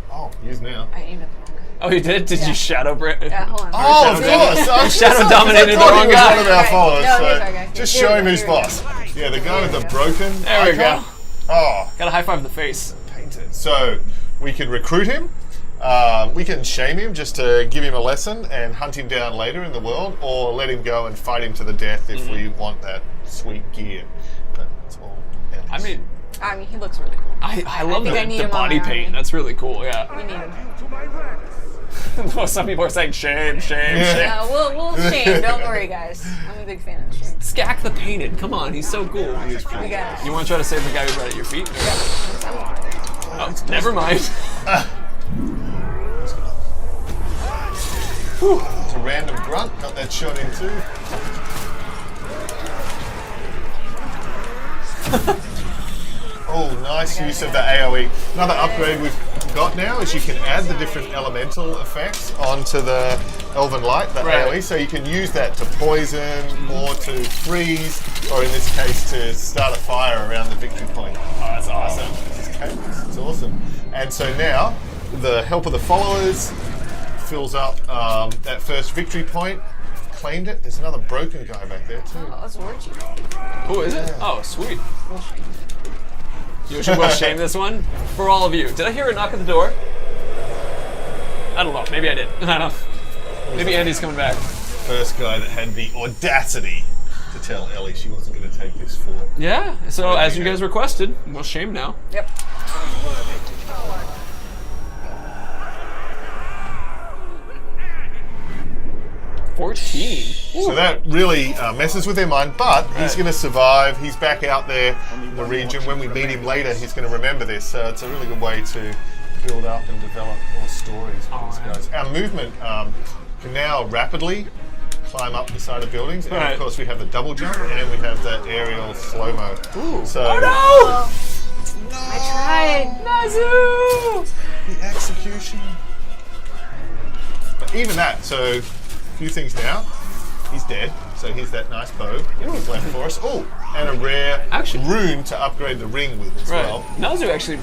[SPEAKER 2] oh, he is now.
[SPEAKER 3] I aimed at the wrong guy.
[SPEAKER 1] Oh, you did? Did
[SPEAKER 3] Yeah.
[SPEAKER 1] you shadow brand?
[SPEAKER 3] Yeah, hold on.
[SPEAKER 2] Oh, of course. I was
[SPEAKER 1] Shadow
[SPEAKER 2] just-
[SPEAKER 1] dominated
[SPEAKER 2] I
[SPEAKER 1] the
[SPEAKER 2] thought
[SPEAKER 1] wrong
[SPEAKER 2] he was
[SPEAKER 1] guy.
[SPEAKER 2] one of our
[SPEAKER 3] Okay.
[SPEAKER 2] followers.
[SPEAKER 3] No,
[SPEAKER 2] So
[SPEAKER 3] he's our guy.
[SPEAKER 2] just
[SPEAKER 3] Here
[SPEAKER 2] show
[SPEAKER 3] we
[SPEAKER 2] him
[SPEAKER 3] go,
[SPEAKER 2] who's
[SPEAKER 3] here we go.
[SPEAKER 2] boss. Yeah, the guy with the
[SPEAKER 3] There we
[SPEAKER 2] broken.
[SPEAKER 1] There we
[SPEAKER 2] icon.
[SPEAKER 1] go.
[SPEAKER 2] Oh,
[SPEAKER 1] Got a high five in the face.
[SPEAKER 2] painted. So we can recruit him. We can shame him just to give him a lesson and hunt him down later in the world, or let him go and fight him to the death if we want that sweet gear. But it's all.
[SPEAKER 1] I mean,
[SPEAKER 3] I mean, he looks really cool.
[SPEAKER 1] I love
[SPEAKER 3] think I need
[SPEAKER 1] the
[SPEAKER 3] him on
[SPEAKER 1] body
[SPEAKER 3] my
[SPEAKER 1] paint.
[SPEAKER 3] army.
[SPEAKER 1] That's really cool. Yeah.
[SPEAKER 3] We need him.
[SPEAKER 1] Well, some people are saying shame, shame,
[SPEAKER 2] Yeah.
[SPEAKER 1] shame.
[SPEAKER 3] Yeah, we'll shame. Don't worry, guys. I'm a big fan of shame.
[SPEAKER 1] Skak the Painted. Come on, he's so cool.
[SPEAKER 2] He is
[SPEAKER 3] We
[SPEAKER 2] pretty.
[SPEAKER 3] got it.
[SPEAKER 1] You want to try to save the guy who's right at your feet? Oh, never mind.
[SPEAKER 2] It's a random grunt. Got that shot in too. Oh, nice use of the AoE. Another upgrade we've got now is you can add the different elemental effects onto the Elven Light, the
[SPEAKER 1] Right.
[SPEAKER 2] AoE, so you can use that to poison or to freeze, or in this case to start a fire around the victory point.
[SPEAKER 1] Oh, that's awesome.
[SPEAKER 2] It's awesome. And so now, the help of the followers fills up that first victory point. Claimed it. There's another broken guy back there too.
[SPEAKER 3] Oh, that's Warchi.
[SPEAKER 1] Oh, is it? Oh, sweet. You should will shame this one for all of you. Did I hear a knock at the door? I don't know. Maybe I did. I don't know. Maybe Andy's coming back.
[SPEAKER 2] First guy that had the audacity to tell Ellie she wasn't going to take this for.
[SPEAKER 1] Yeah. So as you guys requested, we'll shame now.
[SPEAKER 3] Yep.
[SPEAKER 1] 14.
[SPEAKER 2] So that really messes with their mind, but he's going to survive. He's back out there in the region. When we meet him later, he's going to remember this. So it's a really good way to build up and develop more stories with these guys. Our movement can now rapidly climb up the side of buildings, and
[SPEAKER 1] Right.
[SPEAKER 2] of course we have the double jump, and we have the aerial slow-mo. So
[SPEAKER 1] Oh
[SPEAKER 3] I tried.
[SPEAKER 1] no! Nazu!
[SPEAKER 2] the execution. But even that, so a few things now. He's dead, so here's that nice bow that he's left for us. Oh, and a rare
[SPEAKER 1] Actually-
[SPEAKER 2] rune to upgrade the ring with as
[SPEAKER 1] Right.
[SPEAKER 2] well.
[SPEAKER 1] Nazu actually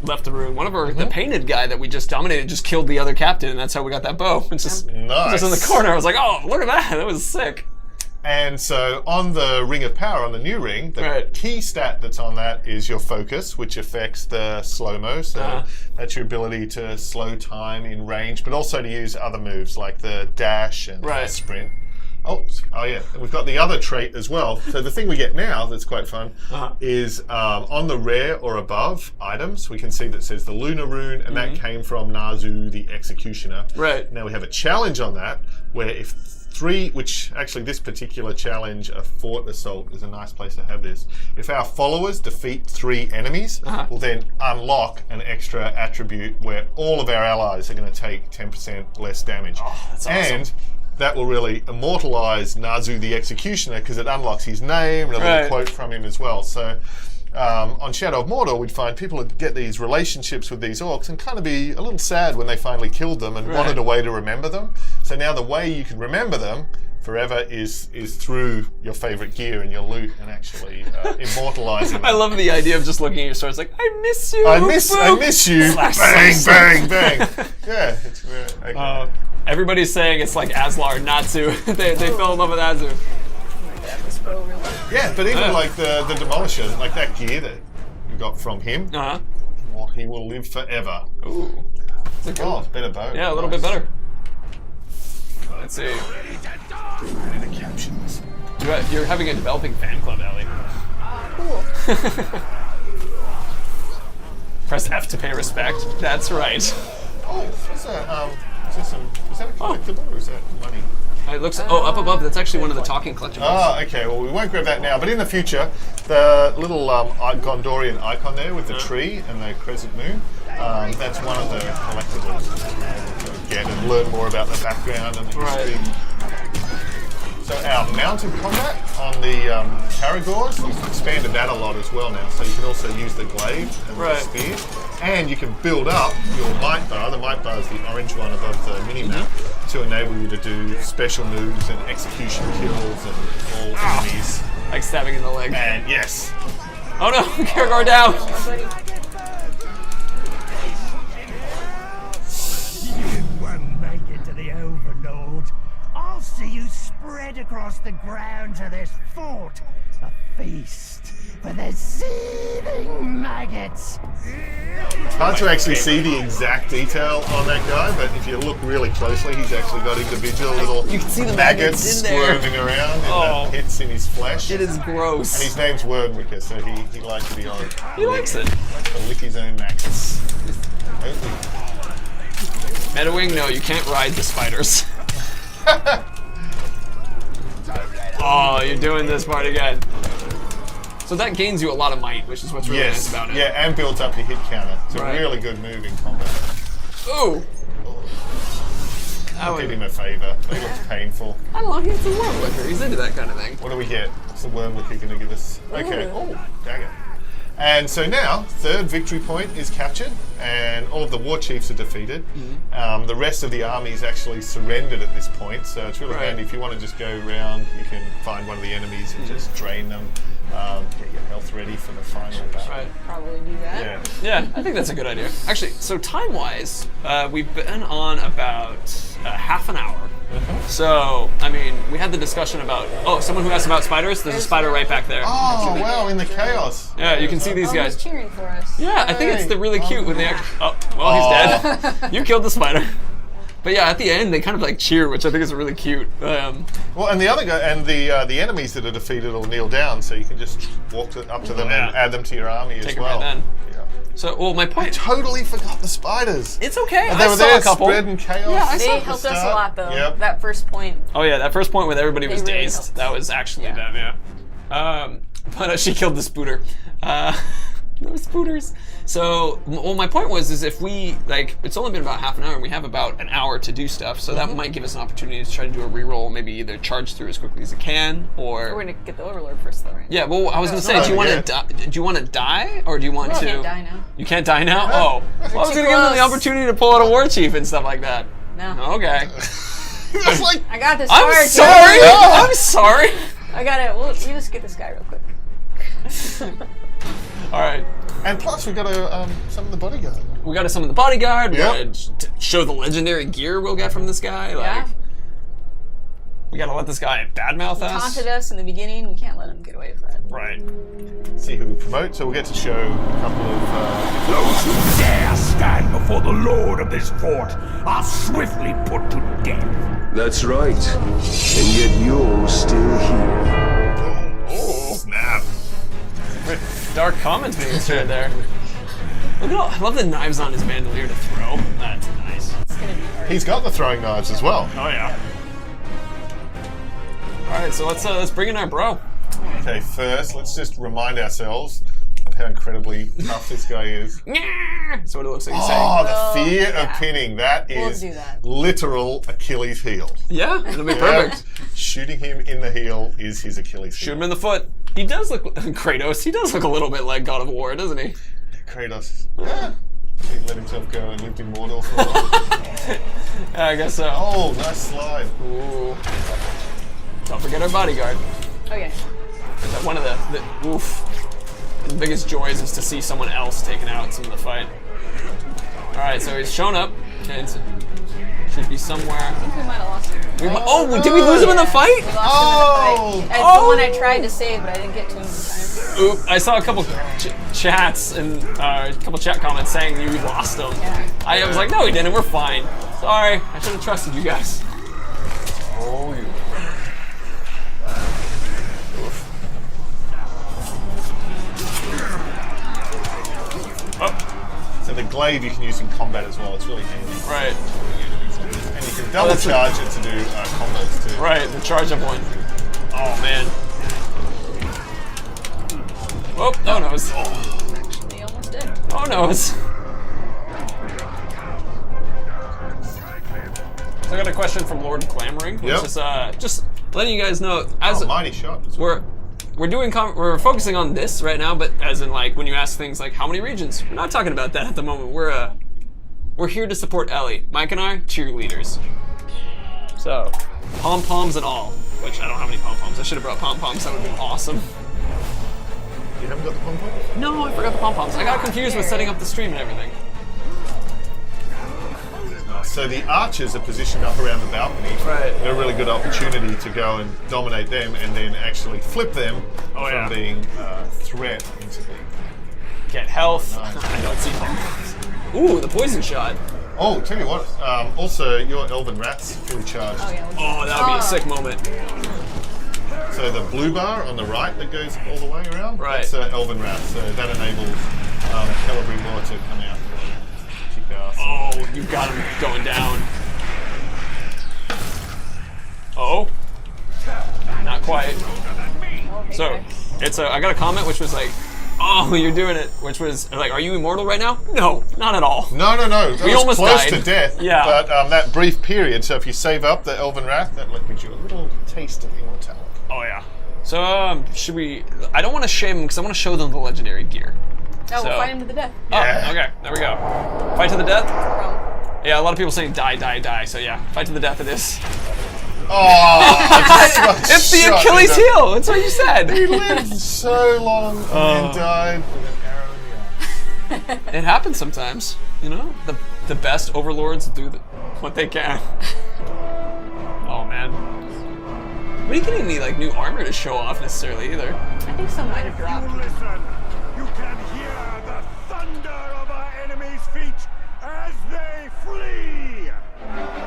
[SPEAKER 1] left the room. One of our, the painted guy that we just dominated, just killed the other captain, and that's how we got that bow. It's just,
[SPEAKER 2] Nice.
[SPEAKER 1] just in the corner. I was like, oh, look at that. That was sick.
[SPEAKER 2] And so on the Ring of Power, on the new ring, the
[SPEAKER 1] Right.
[SPEAKER 2] key stat that's on that is your focus, which affects the slow-mo. So that's your ability to slow time in range, but also to use other moves like the dash and the
[SPEAKER 1] Right.
[SPEAKER 2] sprint. Oh yeah, and we've got the other trait as well. So the thing we get now that's quite fun is on the rare or above items, we can see that says the Lunar Rune, and that came from Nazu the Executioner.
[SPEAKER 1] Right.
[SPEAKER 2] Now we have a challenge on that, where if which actually this particular challenge, a fort assault, is a nice place to have this. If our followers defeat 3 enemies, we'll then unlock an extra attribute where all of our allies are going to take 10% less damage.
[SPEAKER 1] Oh, that's awesome.
[SPEAKER 2] And that will really immortalize Nazu the Executioner because it unlocks his name and a little
[SPEAKER 1] Right.
[SPEAKER 2] quote from him as well. So on Shadow of Mordor, we'd find people would get these relationships with these orcs and kind of be a little sad when they finally killed them and
[SPEAKER 1] Right.
[SPEAKER 2] wanted a way to remember them. So now the way you can remember them forever is through your favorite gear and your loot and actually immortalizing
[SPEAKER 1] I
[SPEAKER 2] them.
[SPEAKER 1] love the idea of just looking at your sword. It's like, I miss you.
[SPEAKER 2] I miss you.
[SPEAKER 1] Slash,
[SPEAKER 2] Bang,
[SPEAKER 1] slash,
[SPEAKER 2] bang, bang. Yeah, it's very, okay.
[SPEAKER 1] Everybody's saying it's like Aslar, Natsu. they fell in love with Azu.
[SPEAKER 3] This bow really.
[SPEAKER 2] Yeah, but even like the Demolisher, like that gear that you got from him,
[SPEAKER 1] Uh-huh.
[SPEAKER 2] well, he will live forever.
[SPEAKER 1] Ooh. It's a good one.
[SPEAKER 2] Better bow.
[SPEAKER 1] Yeah, a little bit better. Let's see.
[SPEAKER 2] I need to capture this.
[SPEAKER 1] You're having a developing fan club, Ellie.
[SPEAKER 3] Cool.
[SPEAKER 1] Press F to pay respect. That's right.
[SPEAKER 2] Oh, is that a collectible or is that money?
[SPEAKER 1] It looks. Oh, up above. That's actually one of the talking collectibles.
[SPEAKER 2] Oh, okay. Well, we won't grab that now. But in the future, the little Gondorian icon there with the tree and the crescent moon, that's one of the collectibles to get and learn more about the background and the history. So our mounted combat on the Karagors, we've expanded that a lot as well now. So you can also use the glaive and the spear. And you can build up your might bar. The might bar is the orange one above the mini-map to enable you to do special moves and execution kills and all enemies.
[SPEAKER 1] Like stabbing in the leg.
[SPEAKER 2] And yes.
[SPEAKER 1] Oh no, Karagor down.
[SPEAKER 4] You won't make it to the Overlord. I'll see you spread across the grounds of this fort. A feast for the seething maggots.
[SPEAKER 2] It's hard to actually see the exact detail on that guy, but if you look really closely, he's actually got individual little
[SPEAKER 1] You can see the
[SPEAKER 2] maggots
[SPEAKER 1] maggots in there.
[SPEAKER 2] swerving around in the pits in his flesh.
[SPEAKER 1] It is gross.
[SPEAKER 2] And his name's Wormwicker, so he likes to be on.
[SPEAKER 1] He likes it.
[SPEAKER 2] To lick his own maggots.
[SPEAKER 1] Metawing, no, you can't ride the spiders. Oh, you're doing this part again. So that gains you a lot of might, which is what's really nice about it.
[SPEAKER 2] Yeah, and builds up your hit counter. It's
[SPEAKER 1] Right.
[SPEAKER 2] a really good move in combat.
[SPEAKER 1] Ooh.
[SPEAKER 2] I'll give him a favour. It looks painful.
[SPEAKER 1] I don't know, he's a Wormwicker. He's into that kind of thing.
[SPEAKER 2] What do we get? What's the Wormwicker going to give us? Okay. Oh, dagger. And so now, third victory point is captured, and all of the war chiefs are defeated. The rest of the army is actually surrendered at this point, so it's really handy. If you want to just go around, you can find one of the enemies and just drain them, get your health ready for the final battle.
[SPEAKER 1] Right.
[SPEAKER 3] Probably do that.
[SPEAKER 2] Yeah.
[SPEAKER 1] Yeah, I think that's a good idea. Actually, so time-wise, we've been on about half an hour. So, I mean, we had the discussion about, someone who asked about spiders, there's a spider right back there.
[SPEAKER 2] Oh, wow, in the chaos.
[SPEAKER 1] Yeah, you can see these
[SPEAKER 3] Oh,
[SPEAKER 1] guys.
[SPEAKER 3] he's cheering for us.
[SPEAKER 1] Yeah, I think it's the really cute when they he's dead. You killed the spider. But yeah, at the end they kind of like cheer, which I think is really cute.
[SPEAKER 2] Well, and the other guy and the enemies that are defeated will kneel down, so you can just walk up to them and add them to your army as
[SPEAKER 1] Take 'em
[SPEAKER 2] well.
[SPEAKER 1] right then.
[SPEAKER 2] Yeah.
[SPEAKER 1] So, well, my
[SPEAKER 2] I
[SPEAKER 1] point.
[SPEAKER 2] totally forgot the spiders.
[SPEAKER 1] It's okay.
[SPEAKER 2] And they
[SPEAKER 1] I
[SPEAKER 2] were
[SPEAKER 1] saw
[SPEAKER 2] there
[SPEAKER 1] a couple.
[SPEAKER 2] spreading chaos.
[SPEAKER 1] Yeah, I
[SPEAKER 3] They
[SPEAKER 1] saw at the
[SPEAKER 3] helped us a
[SPEAKER 2] start.
[SPEAKER 3] lot, though.
[SPEAKER 2] Yep.
[SPEAKER 3] That first point.
[SPEAKER 1] Oh yeah, that first point with everybody was
[SPEAKER 3] They really
[SPEAKER 1] dazed.
[SPEAKER 3] helped.
[SPEAKER 1] That was actually them. Yeah. But she killed the spooter. No spooters. So, well, my point was, if we, it's only been about half an hour and we have about an hour to do stuff, so that might give us an opportunity to try to do a reroll, maybe either charge through as quickly as it can, or...
[SPEAKER 3] We're gonna get the Overlord first, though, right?
[SPEAKER 1] Yeah, well, I was gonna say, do you want to die, or do you want to...
[SPEAKER 3] You can't die now.
[SPEAKER 1] You can't die now? Oh. Well, I was gonna give them the opportunity to pull out a war chief and stuff like that.
[SPEAKER 3] No.
[SPEAKER 1] Okay.
[SPEAKER 2] That's like,
[SPEAKER 3] I got this.
[SPEAKER 1] I'm
[SPEAKER 3] fire,
[SPEAKER 1] sorry!
[SPEAKER 3] too.
[SPEAKER 1] I'm sorry!
[SPEAKER 3] I got it. Well, you just get this guy real quick.
[SPEAKER 1] Alright.
[SPEAKER 2] and plus we got to summon the bodyguard.
[SPEAKER 1] We gotta summon the bodyguard, we
[SPEAKER 2] Yep.
[SPEAKER 1] gotta show the legendary gear we'll get from this guy,
[SPEAKER 3] Yeah.
[SPEAKER 1] we gotta let this guy badmouth us.
[SPEAKER 3] Taunted us in the beginning. We can't let him get away with that.
[SPEAKER 1] Right.
[SPEAKER 2] See who we promote. So we'll get to show a couple of.
[SPEAKER 4] Those who dare stand before the lord of this fort are swiftly put to death.
[SPEAKER 6] That's right. And yet you're still here.
[SPEAKER 2] Oh, snap!
[SPEAKER 1] Dark comments being said there. Look at all, I love the knives on his bandolier to throw. That's nice.
[SPEAKER 3] It's gonna be hard.
[SPEAKER 2] He's got the throwing knives as well.
[SPEAKER 1] Oh yeah. Alright, so let's bring in our bro.
[SPEAKER 2] Okay, first let's just remind ourselves of how incredibly tough this guy is.
[SPEAKER 1] That's what it looks like he's saying.
[SPEAKER 2] Oh, the fear of
[SPEAKER 3] yeah.
[SPEAKER 2] pinning. That
[SPEAKER 3] We'll
[SPEAKER 2] is
[SPEAKER 3] do that.
[SPEAKER 2] literal Achilles heel.
[SPEAKER 1] Yeah, it'll be perfect.
[SPEAKER 2] Shooting him in the heel is his Achilles heel.
[SPEAKER 1] Shoot him in the foot. He does look Kratos. He does look a little bit like God of War, doesn't he?
[SPEAKER 2] Kratos. Yeah. He let himself go and lived in Mordor for a while.
[SPEAKER 1] Yeah, I guess so.
[SPEAKER 2] Oh, nice slide.
[SPEAKER 1] Ooh. Don't forget our bodyguard.
[SPEAKER 3] Oh yeah.
[SPEAKER 1] One of the biggest joys is to see someone else taking out some of the fight. All right, so he's shown up, and should be somewhere.
[SPEAKER 3] I think we might have lost him.
[SPEAKER 1] Did we lose him in the fight?
[SPEAKER 3] We lost him in the fight. That's the one I tried to save, but I didn't get to him in time.
[SPEAKER 1] Oop, I saw a couple chats and a couple chat comments saying you lost him.
[SPEAKER 3] Yeah.
[SPEAKER 1] I was like, no, we didn't. We're fine. Sorry, I should have trusted you guys.
[SPEAKER 2] Oh, you. So the glaive you can use in combat as well. It's really handy.
[SPEAKER 1] Right.
[SPEAKER 2] And you can double charge it to do combos too.
[SPEAKER 1] Right, the charge up one. Oh man. Oh, oh no.
[SPEAKER 3] They almost did.
[SPEAKER 1] Oh no. So I got a question from Lord Clamoring.
[SPEAKER 2] Yep.
[SPEAKER 1] Just letting you guys know, as
[SPEAKER 2] mighty shot.
[SPEAKER 1] we're focusing on this right now, but as in like when you ask things like how many regions, we're not talking about that at the moment. We're here to support Ellie. Mike and I, cheerleaders. So, pom poms and all. Which I don't have any pom poms. I should have brought pom poms. That would have been awesome.
[SPEAKER 2] You haven't got the pom poms?
[SPEAKER 1] No, I forgot the pom poms. I got confused with setting up the stream and everything.
[SPEAKER 2] So the archers are positioned up around the balcony.
[SPEAKER 1] Right.
[SPEAKER 2] They're a really good opportunity to go and dominate them and then actually flip them from being a threat into being...
[SPEAKER 1] Get health.
[SPEAKER 2] Nice.
[SPEAKER 1] I don't see pom poms. Ooh, the poison shot.
[SPEAKER 2] Oh, tell you what, also your Elven Rat's fully charged.
[SPEAKER 3] Oh yeah.
[SPEAKER 1] Oh, that would be a sick moment.
[SPEAKER 2] So the blue bar on the right that goes all the way around,
[SPEAKER 1] Right.
[SPEAKER 2] that's Elven Rat, so that enables Celebrity Law to come out and kick ass.
[SPEAKER 1] Oh, you got him going down. Oh. Not quite. So, I got a comment which was like, oh, you're doing it, which was like, are you immortal right now? No, not at all.
[SPEAKER 2] No. That
[SPEAKER 1] We
[SPEAKER 2] was
[SPEAKER 1] almost
[SPEAKER 2] close
[SPEAKER 1] died.
[SPEAKER 2] to death.
[SPEAKER 1] Yeah.
[SPEAKER 2] But that brief period, so if you save up the Elven Wrath, that gives you a little taste of immortality.
[SPEAKER 1] Oh yeah. So should we? I don't want to shame them because I want to show them the legendary gear.
[SPEAKER 3] Oh,
[SPEAKER 1] So-
[SPEAKER 3] we'll fight him to the death.
[SPEAKER 2] Yeah.
[SPEAKER 1] Oh, okay. There we go. Fight to the death.
[SPEAKER 3] Problem.
[SPEAKER 1] Yeah, a lot of people saying die, die, die. So yeah, fight to the death it is.
[SPEAKER 2] Oh,
[SPEAKER 1] It's the Achilles heel. That's what you said.
[SPEAKER 2] He lived so long and then died with an arrow in the eye.
[SPEAKER 1] It happens sometimes. You know, the best overlords do what they can. Oh man. We didn't get any like new armor to show off necessarily either.
[SPEAKER 3] I think some might have dropped.
[SPEAKER 4] You listen. You can hear the thunder of our enemies' feet as they flee.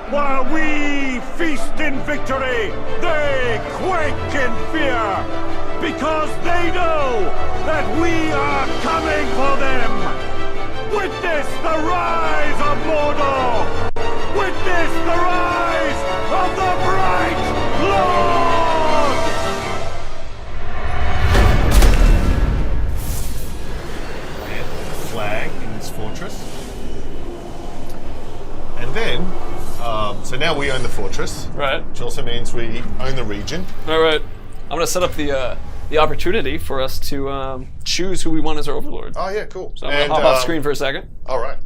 [SPEAKER 4] While we feast in victory, they quake in fear, because they know that we are coming for them. Witness the rise of Mordor! Witness the rise of the Bright Lord!
[SPEAKER 2] Flag in this fortress. And then, so now we own the fortress,
[SPEAKER 1] Right.
[SPEAKER 2] which also means we own the region.
[SPEAKER 1] All right. I'm gonna set up the opportunity for us to choose who we want as our overlord.
[SPEAKER 2] Oh yeah, cool.
[SPEAKER 1] So I'm gonna hop off screen for a second.
[SPEAKER 2] All right.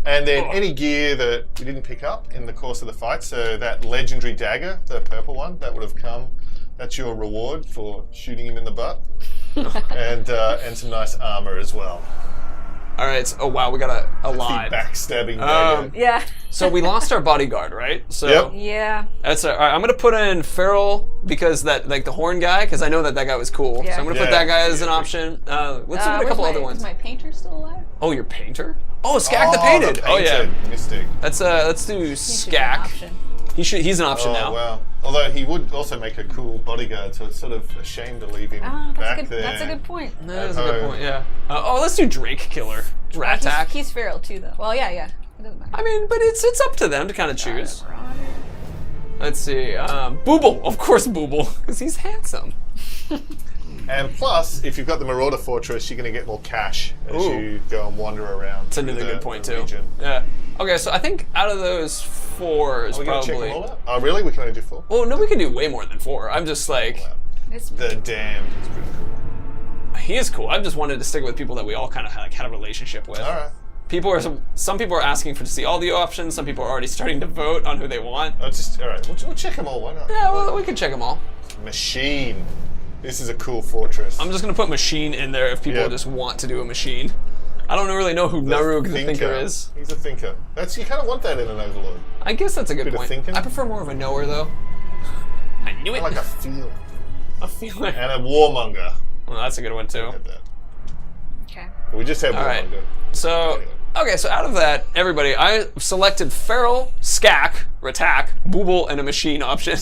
[SPEAKER 2] And then any gear that we didn't pick up in the course of the fight, so that legendary dagger, the purple one, that would have come. That's your reward for shooting him in the butt, and some nice armor as well.
[SPEAKER 1] All right. So, oh wow, we got a
[SPEAKER 2] The
[SPEAKER 1] lot.
[SPEAKER 2] backstabbing dagger.
[SPEAKER 3] Yeah.
[SPEAKER 1] So we lost our bodyguard, right? So
[SPEAKER 2] Yep.
[SPEAKER 3] Yeah.
[SPEAKER 1] that's all right. I'm gonna put in Feral because that like the horn guy because I know that guy was cool.
[SPEAKER 3] Yeah.
[SPEAKER 1] So I'm gonna put
[SPEAKER 2] Yeah.
[SPEAKER 1] that guy as an option. Let's look at a couple other ones.
[SPEAKER 3] Is my painter still alive?
[SPEAKER 1] Oh, your painter? Oh, Skak the Painted.
[SPEAKER 2] The
[SPEAKER 1] Oh yeah.
[SPEAKER 2] Mystic.
[SPEAKER 1] Let's do
[SPEAKER 3] He should be an
[SPEAKER 1] Skak.
[SPEAKER 3] option.
[SPEAKER 1] He's an option
[SPEAKER 2] Oh
[SPEAKER 1] now.
[SPEAKER 2] wow! Although he would also make a cool bodyguard, so it's sort of a shame to leave him
[SPEAKER 3] Ah,
[SPEAKER 2] back
[SPEAKER 3] that's
[SPEAKER 2] there.
[SPEAKER 3] a good point.
[SPEAKER 1] That is a good point. Yeah. Let's do Drake Killer. Rat Tack.
[SPEAKER 3] He's feral too, though. Well, yeah. It doesn't matter.
[SPEAKER 1] I mean, but it's up to them to kind of choose. Let's see. Booble, of course, Booble, because he's handsome.
[SPEAKER 2] And plus, if you've got the Marauder Fortress, you're going to get more cash as
[SPEAKER 1] Ooh.
[SPEAKER 2] you go and wander around.
[SPEAKER 1] That's another good point too.
[SPEAKER 2] Region.
[SPEAKER 1] Yeah. Okay, so I think out of those four is
[SPEAKER 2] Are we going to check
[SPEAKER 1] probably.
[SPEAKER 2] them all out? Oh, really? We can only do 4?
[SPEAKER 1] Well, no, we can do way more than 4. I'm just like,
[SPEAKER 3] It's
[SPEAKER 2] The Damned is pretty cool.
[SPEAKER 1] he is cool. I've just wanted to stick with people that we all kind of had a relationship with.
[SPEAKER 2] All right.
[SPEAKER 1] Some people are asking to see all the options. Some people are already starting to vote on who they want.
[SPEAKER 2] All right. We'll check them all. Why not?
[SPEAKER 1] Yeah, well, we can check them all.
[SPEAKER 2] Machine. This is a cool fortress.
[SPEAKER 1] I'm just gonna put machine in there if people
[SPEAKER 2] Yeah.
[SPEAKER 1] just want to do a machine. I don't really know who Narug the Thinker is.
[SPEAKER 2] He's a thinker. That's you kind of want that in an Overlord.
[SPEAKER 1] I guess that's a good
[SPEAKER 2] Bit of
[SPEAKER 1] point.
[SPEAKER 2] thinking.
[SPEAKER 1] I prefer more of a knower though. I knew it.
[SPEAKER 2] Like a feel.
[SPEAKER 1] A feeler.
[SPEAKER 2] And a warmonger.
[SPEAKER 1] Well, that's a good one too.
[SPEAKER 2] Had that.
[SPEAKER 3] Okay.
[SPEAKER 2] We just had
[SPEAKER 1] All right.
[SPEAKER 2] warmonger.
[SPEAKER 1] So, okay, so out of that, everybody, I selected Feral, Skak, Ratak, Booble, and a machine option.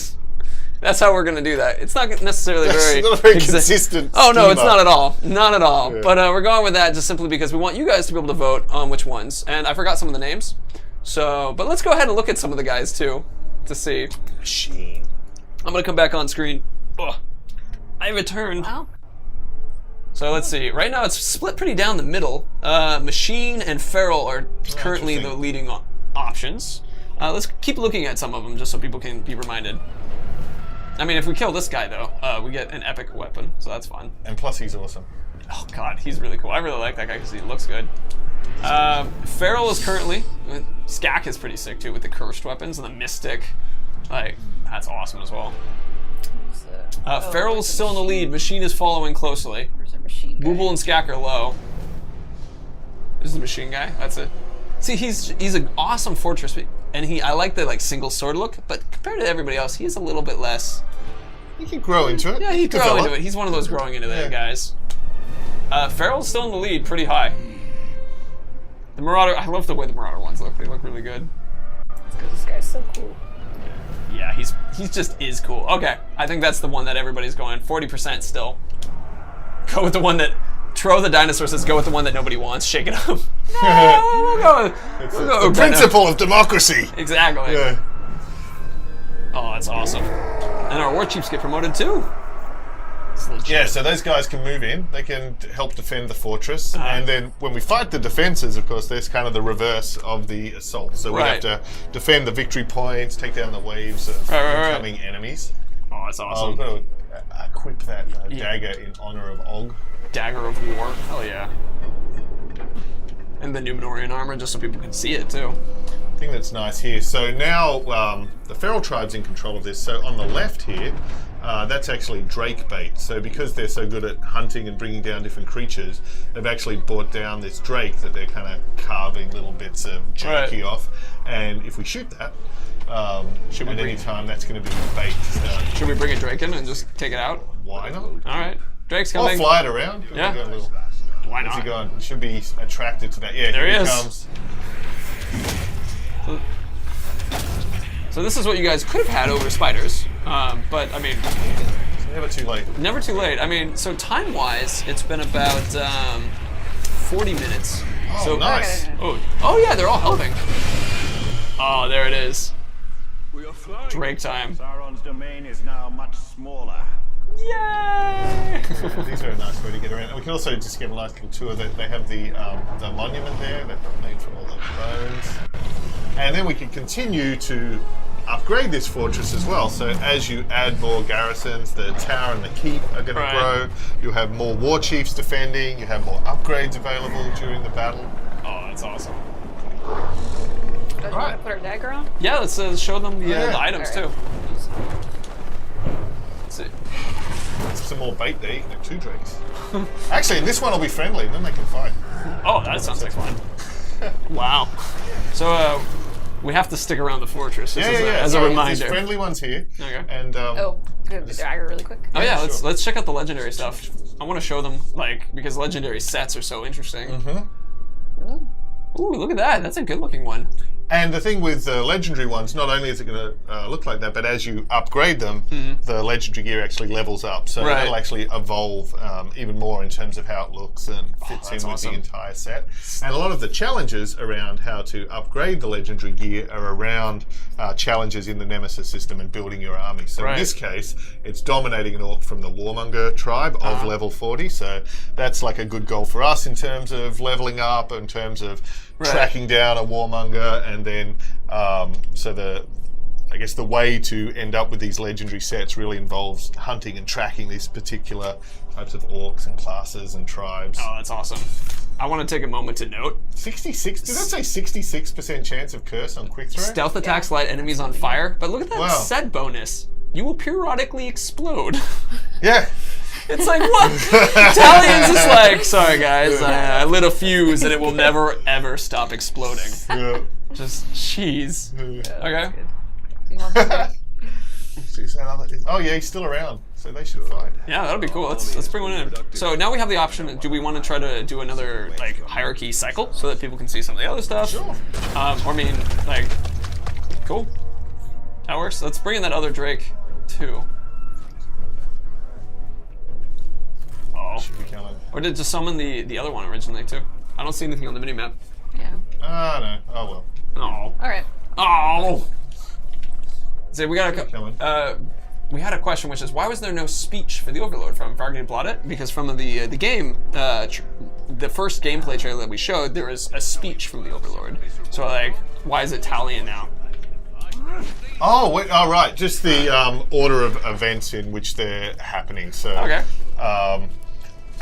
[SPEAKER 1] That's how we're gonna do that. It's not necessarily
[SPEAKER 2] That's not a very
[SPEAKER 1] exa-
[SPEAKER 2] consistent
[SPEAKER 1] Oh no, it's
[SPEAKER 2] schema.
[SPEAKER 1] not at all. Not at all.
[SPEAKER 2] Yeah.
[SPEAKER 1] But we're going with that just simply because we want you guys to be able to vote on which ones. And I forgot some of the names. So, but let's go ahead and look at some of the guys too, to see.
[SPEAKER 2] Machine.
[SPEAKER 1] I'm gonna come back on screen. Ugh. I returned.
[SPEAKER 3] Wow.
[SPEAKER 1] So let's see. Right now it's split pretty down the middle. Machine and Feral are currently the
[SPEAKER 2] interesting.
[SPEAKER 1] leading options. Let's keep looking at some of them just so people can be reminded. I mean, if we kill this guy though, we get an epic weapon, so that's fun.
[SPEAKER 2] And plus he's awesome.
[SPEAKER 1] Oh god, he's really cool. I really like that guy because he looks good. Feral is currently. Skak is pretty sick too with the cursed weapons and the mystic. Like, that's awesome as well. Feral is still in the lead. Machine is following closely.
[SPEAKER 3] Where's the machine guy?
[SPEAKER 1] Booble and Skak are low. This is the machine guy. That's it. See, he's an awesome fortress, and I like the single sword look. But compared to everybody else, he's a little bit less.
[SPEAKER 2] He can grow into it.
[SPEAKER 1] Yeah, he'd grow
[SPEAKER 2] Develop.
[SPEAKER 1] into it. He's one of those growing into
[SPEAKER 2] Yeah.
[SPEAKER 1] it guys. Feral's still in the lead, pretty high. The Marauder. I love the way the Marauder ones look. They look really good.
[SPEAKER 3] Because this guy's so cool.
[SPEAKER 1] Yeah, he's just is cool. Okay, I think that's the one that everybody's going. 40% still. Go with the one that Tro the dinosaur says. Go with the one that nobody wants. Shake it up. No, we'll go with,
[SPEAKER 2] It's
[SPEAKER 1] we'll
[SPEAKER 2] the
[SPEAKER 1] go with
[SPEAKER 2] principle of democracy.
[SPEAKER 1] Exactly.
[SPEAKER 2] Yeah.
[SPEAKER 1] Oh, that's awesome. And our war chiefs get promoted too. It's legit.
[SPEAKER 2] Yeah, so those guys can move in. They can help defend the fortress. And then when we fight the defenses, of course, there's kind of the reverse of the assault. So we
[SPEAKER 1] Right.
[SPEAKER 2] have to defend the victory points, take down the waves of
[SPEAKER 1] Right.
[SPEAKER 2] incoming enemies.
[SPEAKER 1] Oh, that's
[SPEAKER 2] I'm
[SPEAKER 1] awesome.
[SPEAKER 2] going to equip that dagger in honor of Og.
[SPEAKER 1] Dagger of War. Hell yeah. And the Numenorian armor, just so people can see it too.
[SPEAKER 2] Thing that's nice here. So now the feral tribe's in control of this. So on the left here, that's actually drake bait. So because they're so good at hunting and bringing down different creatures, they've actually brought down this drake that they're kind of carving little bits of jerky off. And if we shoot that, at any time, that's going to be bait.
[SPEAKER 1] Should we bring a Drake in and just take it out?
[SPEAKER 2] Why not?
[SPEAKER 1] All right. Drake's
[SPEAKER 2] I'll
[SPEAKER 1] coming.
[SPEAKER 2] fly it around.
[SPEAKER 1] Yeah.
[SPEAKER 2] We've got a little-
[SPEAKER 1] Why
[SPEAKER 2] Where's he
[SPEAKER 1] not?
[SPEAKER 2] going? He should be attracted to that. Yeah,
[SPEAKER 1] There
[SPEAKER 2] here
[SPEAKER 1] he is.
[SPEAKER 2] comes.
[SPEAKER 1] So this is what you guys could have had over spiders, but I mean,
[SPEAKER 2] It's never too late.
[SPEAKER 1] never too late. I mean, so time-wise, it's been about 40 minutes.
[SPEAKER 2] Oh,
[SPEAKER 1] so
[SPEAKER 2] nice.
[SPEAKER 1] Oh yeah, they're all helping. Oh, there it is.
[SPEAKER 4] We are flying.
[SPEAKER 1] Drake time.
[SPEAKER 7] Sauron's domain is now much smaller.
[SPEAKER 1] Yay!
[SPEAKER 2] These are a nice way to get around. And we can also just get a nice little tour. That they have the monument there that made from all the bones. And then we can continue to upgrade this fortress as well. So as you add more garrisons, the tower and the keep are going to
[SPEAKER 1] Right.
[SPEAKER 2] grow. You'll have more war chiefs defending. You have more upgrades available during the battle.
[SPEAKER 1] Oh, that's awesome.
[SPEAKER 3] Do you want to put our dagger on?
[SPEAKER 1] Yeah, let's show them the
[SPEAKER 2] Yeah.
[SPEAKER 1] items
[SPEAKER 3] All
[SPEAKER 1] too.
[SPEAKER 3] right.
[SPEAKER 1] Let's see.
[SPEAKER 2] Some more bait there. You can have 2 drakes. Actually, this one will be friendly. Then they can fight.
[SPEAKER 1] Oh, that sounds like fun. Wow. So we have to stick around the fortress just as a
[SPEAKER 2] So
[SPEAKER 1] reminder.
[SPEAKER 2] There's friendly ones here.
[SPEAKER 1] Okay.
[SPEAKER 2] And
[SPEAKER 3] Oh, good. The dagger really quick.
[SPEAKER 1] Oh yeah,
[SPEAKER 2] sure.
[SPEAKER 1] let's check out the legendary stuff. I want to show them because legendary sets are so interesting.
[SPEAKER 2] Mm-hmm.
[SPEAKER 1] Ooh, look at that. That's a good looking one.
[SPEAKER 2] And the thing with the legendary ones, not only is it going to look like that, but as you upgrade them, the legendary gear actually levels up. So
[SPEAKER 1] Right.
[SPEAKER 2] it'll actually evolve even more in terms of how it looks and fits in
[SPEAKER 1] that's
[SPEAKER 2] with
[SPEAKER 1] awesome.
[SPEAKER 2] the entire set. And a lot of the challenges around how to upgrade the legendary gear are around challenges in the Nemesis system and building your army. So
[SPEAKER 1] Right.
[SPEAKER 2] in this case, it's dominating an orc from the Warmonger tribe of level 40. So that's like a good goal for us in terms of leveling up, in terms of tracking down a warmonger, and then I guess the way to end up with these legendary sets really involves hunting and tracking these particular types of orcs and classes and tribes.
[SPEAKER 1] Oh, that's awesome. I want to take a moment to note
[SPEAKER 2] 66? Did that say 66% chance of curse on quick throw?
[SPEAKER 1] stealth attacks light enemies on fire. But look at that
[SPEAKER 2] Wow.
[SPEAKER 1] set bonus. you will periodically explode.
[SPEAKER 2] Yeah.
[SPEAKER 1] It's like, what? Talian's just like, sorry guys, I lit a fuse and it will never ever stop exploding.
[SPEAKER 2] Yeah.
[SPEAKER 1] Just cheese. Okay.
[SPEAKER 3] Do you want that?
[SPEAKER 2] Oh yeah, he's still around, so they should fight.
[SPEAKER 1] Yeah, that'll be cool. Let's bring one in. So now we have the option. Do we want to try to do another like hierarchy cycle so that people can see some of the other stuff?
[SPEAKER 2] Sure.
[SPEAKER 1] Or I mean, like, cool. That works. Let's bring in that other Drake too. Oh.
[SPEAKER 2] Should be coming.
[SPEAKER 1] Or did just summon the other one originally too? I don't see anything on the minimap.
[SPEAKER 3] Yeah.
[SPEAKER 2] Ah no. Oh well.
[SPEAKER 1] Oh.
[SPEAKER 3] All right.
[SPEAKER 1] Oh. So we got we had a question, which is why was there no speech for the Overlord from Fargate Blotted? Because from the game, the first gameplay trailer that we showed, there was a speech from the Overlord. So like, why is it Talion now?
[SPEAKER 2] Oh wait. Oh right. Just the order of events in which they're happening. So.
[SPEAKER 1] Okay.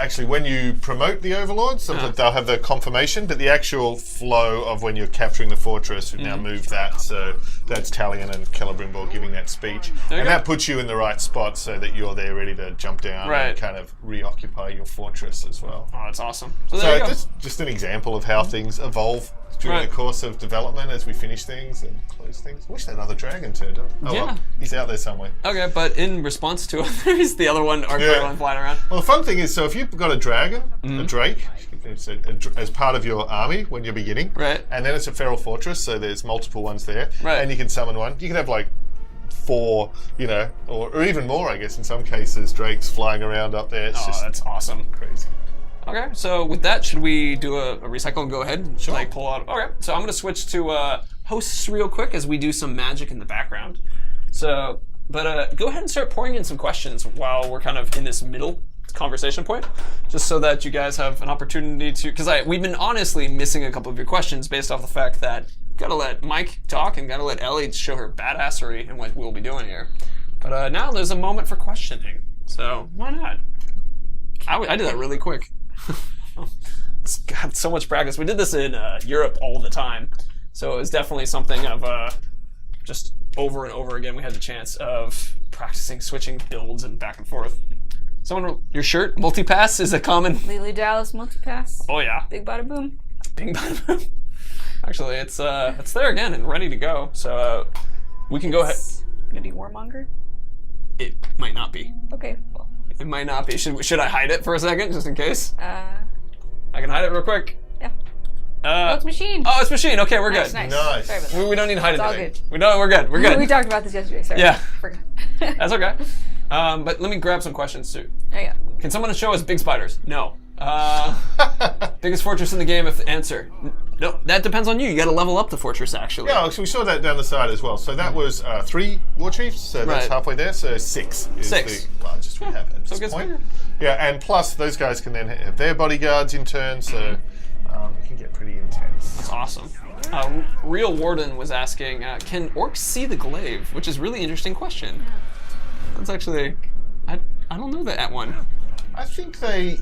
[SPEAKER 2] Actually, when you promote the Overlord, sometimes they'll have the confirmation, but the actual flow of when you're capturing the fortress, we've now moved that, so that's Talion and Celebrimbor giving that speech. And that puts you in the right spot so that you're there ready to jump down and kind of reoccupy your fortress as well.
[SPEAKER 1] Oh, that's awesome.
[SPEAKER 2] So
[SPEAKER 1] there you go.
[SPEAKER 2] that's just an example of how things evolve during the course of development as we finish things and close things. Wish that other dragon turned up. Oh
[SPEAKER 1] Yeah.
[SPEAKER 2] well, he's out there somewhere.
[SPEAKER 1] Okay, but in response to others, the other one, our one flying around.
[SPEAKER 2] Well, the fun thing is, so if you've got a dragon, a drake, as part of your army when you're beginning,
[SPEAKER 1] Right.
[SPEAKER 2] and then it's a feral fortress, so there's multiple ones there,
[SPEAKER 1] Right.
[SPEAKER 2] and you can summon one. You can have like 4, or even more, I guess, in some cases, drakes flying around up there. It's just
[SPEAKER 1] That's awesome.
[SPEAKER 2] crazy.
[SPEAKER 1] Okay, so with that, should we do a recycle and go ahead? Should I pull out? Okay, so I'm going to switch to hosts real quick as we do some magic in the background. So, but go ahead and start pouring in some questions while we're kind of in this middle conversation point, just so that you guys have an opportunity to, because we've been honestly missing a couple of your questions based off the fact that gotta let Mike talk and gotta let Ellie show her badassery in what we'll be doing here. But now there's a moment for questioning, so why not? I did that really quick. It's got so much practice. We did this in Europe all the time, so it was definitely something of just over and over again. We had the chance of practicing switching builds and back and forth. Someone, your shirt, multipass is a common.
[SPEAKER 3] Lily Dallas multipass.
[SPEAKER 1] Oh yeah.
[SPEAKER 3] Big bada boom.
[SPEAKER 1] Bing bada boom. Actually, it's there again and ready to go. So we can go ahead.
[SPEAKER 3] Gonna be Warmonger.
[SPEAKER 1] It might not be.
[SPEAKER 3] Okay. Well.
[SPEAKER 1] It might not be. Should I hide it for a second, just in case?
[SPEAKER 3] I
[SPEAKER 1] can hide it real quick.
[SPEAKER 3] Yeah. Oh, it's machine.
[SPEAKER 1] Oh, it's machine. Okay, we're good.
[SPEAKER 3] Nice.
[SPEAKER 2] Nice.
[SPEAKER 3] Sorry about that.
[SPEAKER 1] We don't need to hide
[SPEAKER 3] It's all
[SPEAKER 1] anything.
[SPEAKER 3] good.
[SPEAKER 1] We're good. We're good.
[SPEAKER 3] We talked about this yesterday. Sorry.
[SPEAKER 1] Yeah.
[SPEAKER 3] Forgot.
[SPEAKER 1] That's okay. But let me grab some questions too.
[SPEAKER 3] There you go.
[SPEAKER 1] Can someone show us big spiders? No. Biggest fortress in the game if the answer. No, that depends on you. You gotta level up the fortress actually.
[SPEAKER 2] Yeah, so we saw that down the side as well. So that was 3 war chiefs, so that's
[SPEAKER 1] Right.
[SPEAKER 2] halfway there. So 6 is
[SPEAKER 1] 6.
[SPEAKER 2] the largest we have at
[SPEAKER 1] So
[SPEAKER 2] this
[SPEAKER 1] it gets
[SPEAKER 2] point.
[SPEAKER 1] bigger.
[SPEAKER 2] Yeah, and plus those guys can then have their bodyguards in turn, so it can get pretty intense.
[SPEAKER 1] That's awesome. Real Warden was asking, can orcs see the glaive? Which is a really interesting question. That's actually, I don't know that one.
[SPEAKER 2] I think they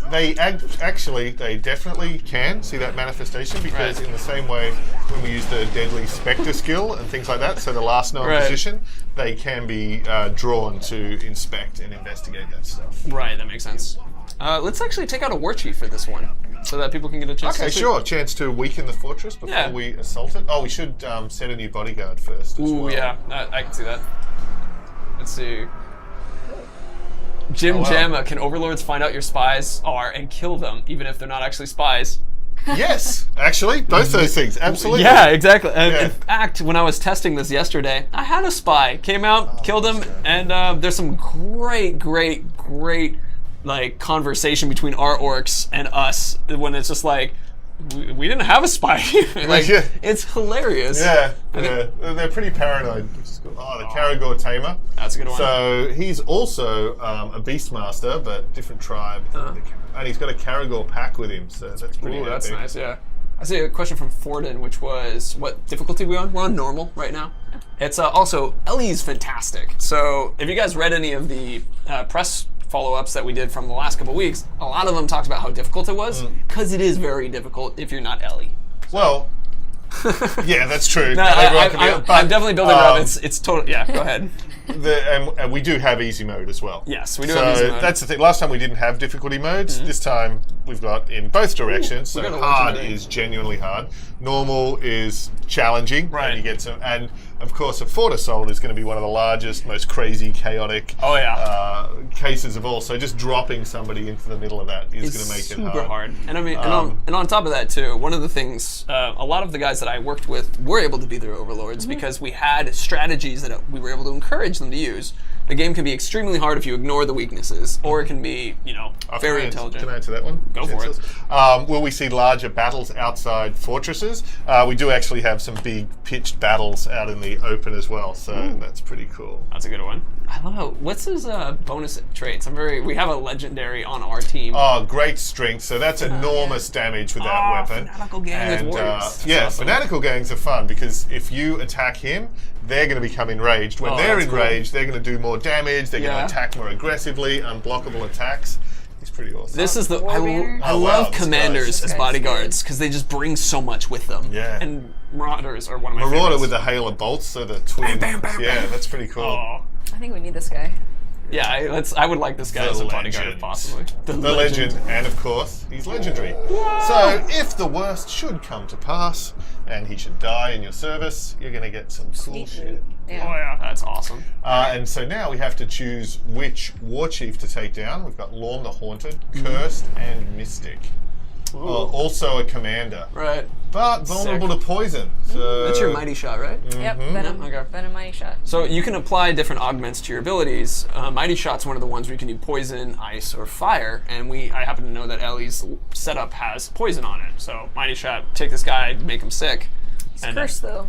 [SPEAKER 2] definitely can see that manifestation because in the same way when we use the deadly spectre skill and things like that, so the last known position, they can be drawn to inspect and investigate that stuff.
[SPEAKER 1] Right, that makes sense. Let's actually take out a war chief for this one, so that people can get a chance.
[SPEAKER 2] Okay,
[SPEAKER 1] to
[SPEAKER 2] sure. Chance to weaken the fortress before we assault it. Oh, we should set a new bodyguard first. As well.
[SPEAKER 1] Yeah, I can see that. Let's see. Jim Jamma, can overlords find out your spies are and kill them, even if they're not actually spies?
[SPEAKER 2] Yes, actually, both those things, absolutely.
[SPEAKER 1] Yeah, exactly. In fact, when I was testing this yesterday, I had a spy. Came out, killed him, and there's some great like conversation between our orcs and us when it's just like, we didn't have a spy. Like, it's hilarious.
[SPEAKER 2] Yeah, they're pretty paranoid. Oh, the Karagor Tamer.
[SPEAKER 1] That's a good one.
[SPEAKER 2] So he's also a Beastmaster, but different tribe. And he's got a Karagor pack with him, so that's pretty epic.
[SPEAKER 1] That's nice, yeah. I see a question from Forden, which was, what difficulty are we on? We're on normal right now. It's also, Ellie's fantastic. So if you guys read any of the press follow-ups that we did from the last couple weeks, a lot of them talked about how difficult it was, because it is very difficult if you're not Ellie. So.
[SPEAKER 2] Well, yeah, that's true.
[SPEAKER 1] No, I'm definitely building her up. It's total. Yeah, go ahead.
[SPEAKER 2] and we do have easy mode as well.
[SPEAKER 1] Yes, we do have easy mode.
[SPEAKER 2] That's the thing. Last time we didn't have difficulty modes. This time we've got in both directions.
[SPEAKER 1] we got
[SPEAKER 2] So
[SPEAKER 1] a
[SPEAKER 2] hard
[SPEAKER 1] legendary.
[SPEAKER 2] is genuinely hard. Normal is challenging.
[SPEAKER 1] Right.
[SPEAKER 2] And you get some. And of course, a Fort Assault is going to be one of the largest, most crazy, chaotic cases of all. So just dropping somebody into the middle of that is going to make it
[SPEAKER 1] super
[SPEAKER 2] hard.
[SPEAKER 1] And I mean, and on top of that too, one of the things, a lot of the guys that I worked with were able to be their overlords because we had strategies that we were able to encourage them to use. The game can be extremely hard if you ignore the weaknesses, or it can be, very intelligent.
[SPEAKER 2] Can I answer that one?
[SPEAKER 1] Go for it.
[SPEAKER 2] Will we see larger battles outside fortresses? We do actually have some big pitched battles out in the open as well, so that's pretty cool.
[SPEAKER 1] That's a good one. I love how, what's his bonus traits? We have a legendary on our team.
[SPEAKER 2] Oh, great strength. So that's enormous damage with that weapon.
[SPEAKER 1] Fanatical gang with warriors.
[SPEAKER 2] Yeah, fanatical gangs are fun because if you attack him, they're going to become enraged. When they're enraged, they're going to do more damage. They're going to attack more aggressively, unblockable attacks. He's pretty awesome.
[SPEAKER 1] This is the I
[SPEAKER 2] Oh,
[SPEAKER 1] love
[SPEAKER 2] wow, this
[SPEAKER 1] commanders
[SPEAKER 2] guy's
[SPEAKER 1] as bodyguards because they just bring so much with them.
[SPEAKER 2] Yeah.
[SPEAKER 1] And marauders are one of my
[SPEAKER 2] Marauder
[SPEAKER 1] favorites.
[SPEAKER 2] with the hail of bolts, so the twin. Yeah, that's pretty cool.
[SPEAKER 1] Oh.
[SPEAKER 3] I think we need this guy.
[SPEAKER 1] Yeah, I would like this guy
[SPEAKER 2] The
[SPEAKER 1] as a bodyguard
[SPEAKER 2] legend.
[SPEAKER 1] if possibly.
[SPEAKER 2] The legend, and of course, he's legendary. So, if the worst should come to pass, and he should die in your service, you're going to get some cool shit.
[SPEAKER 3] Yeah.
[SPEAKER 1] Oh yeah, that's awesome.
[SPEAKER 2] And so now we have to choose which war chief to take down. We've got Lorne the Haunted, Cursed, and Mystic. Also a commander.
[SPEAKER 1] Right.
[SPEAKER 2] But vulnerable to poison. So
[SPEAKER 1] That's your mighty shot, right?
[SPEAKER 3] Yep, Venom.
[SPEAKER 1] Okay.
[SPEAKER 3] Venom Mighty Shot.
[SPEAKER 1] So you can apply different augments to your abilities. Mighty Shot's one of the ones where you can do poison, ice, or fire. And I happen to know that Ellie's setup has poison on it. So Mighty Shot, take this guy, make him sick.
[SPEAKER 3] It's cursed though.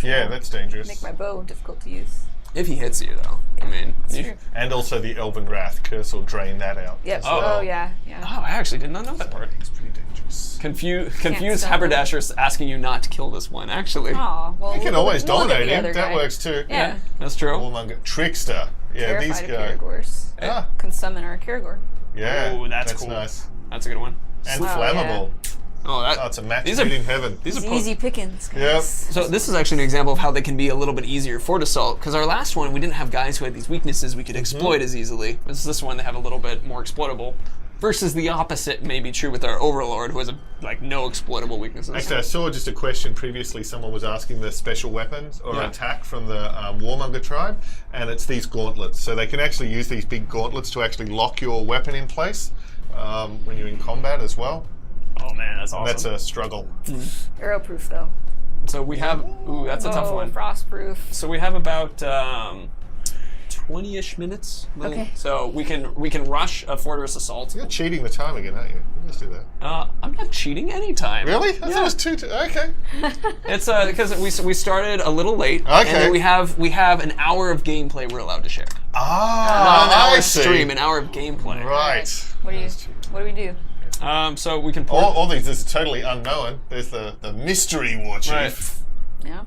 [SPEAKER 2] Yeah, that's dangerous.
[SPEAKER 3] Make my bow difficult to use.
[SPEAKER 1] If he hits you, though. I mean,
[SPEAKER 3] True.
[SPEAKER 2] And also the Elven Wrath curse will drain that out.
[SPEAKER 3] Yep.
[SPEAKER 2] as well.
[SPEAKER 3] Oh yeah.
[SPEAKER 1] Oh, I actually did not know that part.
[SPEAKER 2] It's pretty dangerous.
[SPEAKER 1] Confused
[SPEAKER 3] stop
[SPEAKER 1] haberdasher's asking you not to kill this one, actually.
[SPEAKER 3] Aw, well,
[SPEAKER 2] You can always
[SPEAKER 3] we'll look at
[SPEAKER 2] dominate
[SPEAKER 3] the
[SPEAKER 2] him.
[SPEAKER 3] other
[SPEAKER 2] That
[SPEAKER 3] guy.
[SPEAKER 2] works too.
[SPEAKER 3] Yeah.
[SPEAKER 1] That's true.
[SPEAKER 2] Warmonger. Trickster. Yeah, these
[SPEAKER 3] Terrified of
[SPEAKER 2] guys.
[SPEAKER 3] Kirigors.
[SPEAKER 2] Ah,
[SPEAKER 3] Can summon our Kirigor.
[SPEAKER 2] yeah.
[SPEAKER 1] Oh, that's cool.
[SPEAKER 2] nice.
[SPEAKER 1] That's a good one.
[SPEAKER 2] And
[SPEAKER 3] Oh,
[SPEAKER 2] flammable.
[SPEAKER 1] Oh,
[SPEAKER 2] Oh, it's a match
[SPEAKER 1] These
[SPEAKER 2] made
[SPEAKER 1] are-
[SPEAKER 2] in heaven.
[SPEAKER 1] These
[SPEAKER 3] It's
[SPEAKER 1] are
[SPEAKER 3] easy pickings, guys.
[SPEAKER 2] Yep.
[SPEAKER 1] So this is actually an example of how they can be a little bit easier for assault. Because our last one, we didn't have guys who had these weaknesses we could exploit as easily. This one, they have a little bit more exploitable. Versus the opposite may be true with our Overlord, who has no exploitable weaknesses.
[SPEAKER 2] Actually, I saw just a question previously. Someone was asking the special weapons or attack from the Warmonger tribe, and it's these gauntlets. So they can actually use these big gauntlets to actually lock your weapon in place when you're in combat as well.
[SPEAKER 1] Oh man, that's awesome.
[SPEAKER 2] And that's a struggle.
[SPEAKER 3] Arrow proof though.
[SPEAKER 1] So we have, that's a tough one.
[SPEAKER 3] Frost proof.
[SPEAKER 1] So we have about 20-ish minutes.
[SPEAKER 3] Okay.
[SPEAKER 1] So we can rush a fortress assault.
[SPEAKER 2] You're cheating the time again, aren't you? Let's do that.
[SPEAKER 1] I'm not cheating any time.
[SPEAKER 2] Really? I thought it was two. Okay.
[SPEAKER 1] It's because we started a little late.
[SPEAKER 2] Okay.
[SPEAKER 1] And then we have an hour of gameplay we're allowed to share.
[SPEAKER 2] Ah,
[SPEAKER 1] Not an hour
[SPEAKER 2] I see.
[SPEAKER 1] stream, an hour of gameplay.
[SPEAKER 2] Right.
[SPEAKER 3] What do we do?
[SPEAKER 1] So we can pour.
[SPEAKER 2] All these is totally unknown. There's the mystery war chief.
[SPEAKER 1] Right.
[SPEAKER 3] Yeah.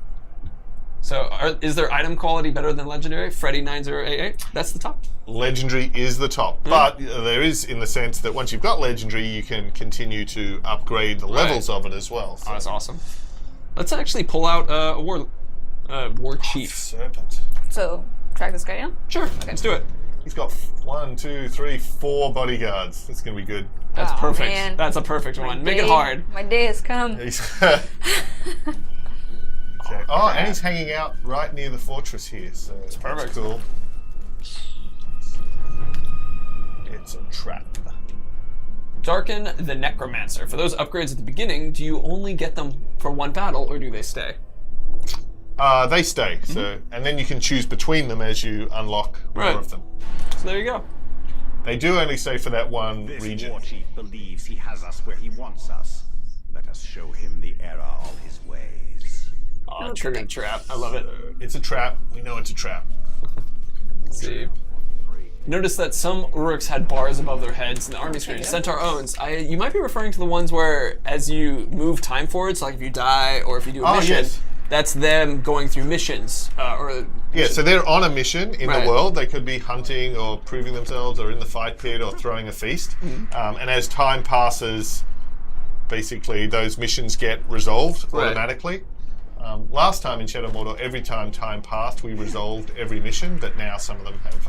[SPEAKER 1] So is there item quality better than legendary? Freddy 9088. That's the top.
[SPEAKER 2] Legendary is the top, but there is in the sense that once you've got legendary, you can continue to upgrade the levels of it as well. So.
[SPEAKER 1] Oh, that's awesome. Let's actually pull out a war chief.
[SPEAKER 2] Serpent.
[SPEAKER 3] So track this guy down.
[SPEAKER 1] Sure. Let's do it.
[SPEAKER 2] He's got 1, 2, 3, 4 bodyguards. That's gonna be good.
[SPEAKER 1] That's
[SPEAKER 3] Aw,
[SPEAKER 1] perfect.
[SPEAKER 3] man.
[SPEAKER 1] That's a perfect one. Make it
[SPEAKER 3] Day-
[SPEAKER 1] hard.
[SPEAKER 3] My day has come.
[SPEAKER 2] He's okay. Oh, and he's hanging out right near the fortress here. So it's
[SPEAKER 1] perfect.
[SPEAKER 2] Cool. It's a trap.
[SPEAKER 1] Darken the Necromancer. For those upgrades at the beginning, do you only get them for one battle, or do they stay?
[SPEAKER 2] They stay. So, and then you can choose between them as you unlock more
[SPEAKER 1] Right.
[SPEAKER 2] of them.
[SPEAKER 1] So there you go.
[SPEAKER 2] They do only stay for that one
[SPEAKER 7] This
[SPEAKER 2] region.
[SPEAKER 7] war chief believes he has us where he wants us. Let us show him the error of his ways.
[SPEAKER 1] Oh, triggered trap. I love it.
[SPEAKER 2] It's a trap. We know it's a trap.
[SPEAKER 1] Let's see. Notice that some Uruks had bars above their heads in the army screen. Centaur owns. You might be referring to the ones where, as you move time forward, so like if you die or if you do a mission,
[SPEAKER 2] yes.
[SPEAKER 1] that's them going through missions.
[SPEAKER 2] Yeah, so they're on a mission in
[SPEAKER 1] Right.
[SPEAKER 2] the world. They could be hunting or proving themselves or in the fight pit or throwing a feast. And as time passes, basically those missions get resolved
[SPEAKER 1] Right.
[SPEAKER 2] automatically. last time in Shadow of Mordor, every time passed, we resolved every mission, but now some of them have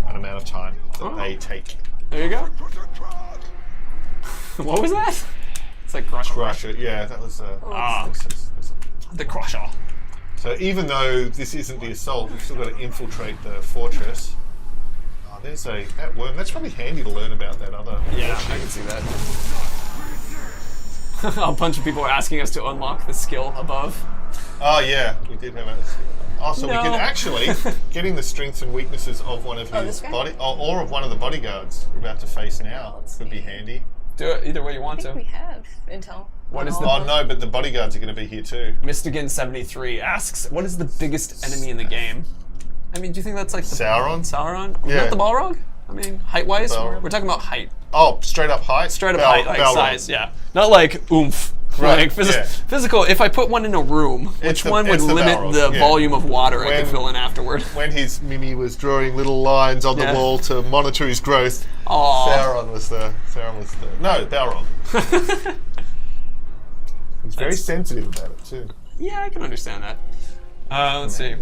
[SPEAKER 2] an amount of time that they take.
[SPEAKER 1] There you go. What was that? It's like
[SPEAKER 2] Crush it, yeah, that was
[SPEAKER 1] the Crusher.
[SPEAKER 2] So even though this isn't the assault, we've still got to infiltrate the fortress. Oh, there's that worm. That's probably handy to learn about that other.
[SPEAKER 1] Yeah, I can see that. A bunch of people are asking us to unlock the skill above.
[SPEAKER 2] Oh yeah, we did have a skill. Oh, so we could actually getting the strengths and weaknesses of one of his body, or of one of the bodyguards we're about to face now could be handy.
[SPEAKER 1] Do it either way you want
[SPEAKER 3] I think we have intel.
[SPEAKER 1] What is the?
[SPEAKER 2] Oh no, but the bodyguards are going to be here too.
[SPEAKER 1] Mystigan73 asks, "What is the biggest enemy in the game?" I mean, do you think that's like the
[SPEAKER 2] Sauron?
[SPEAKER 1] Sauron?
[SPEAKER 2] Yeah.
[SPEAKER 1] Not the Balrog? I mean, height-wise,
[SPEAKER 2] Balrog.
[SPEAKER 1] we're talking about height.
[SPEAKER 2] Oh, straight up height.
[SPEAKER 1] Straight up height, like
[SPEAKER 2] Balrog.
[SPEAKER 1] size. Yeah, not like oomph.
[SPEAKER 2] Right,
[SPEAKER 1] Like
[SPEAKER 2] yeah.
[SPEAKER 1] physical. If I put one in a room, which one would
[SPEAKER 2] it's the
[SPEAKER 1] limit
[SPEAKER 2] Balrog,
[SPEAKER 1] the
[SPEAKER 2] yeah.
[SPEAKER 1] volume of water I could fill in afterward?
[SPEAKER 2] When his Mimi was drawing little lines on the wall to monitor his growth, Sauron was the no Balrog. He's very sensitive about it too.
[SPEAKER 1] Yeah, I can understand that. Let's see.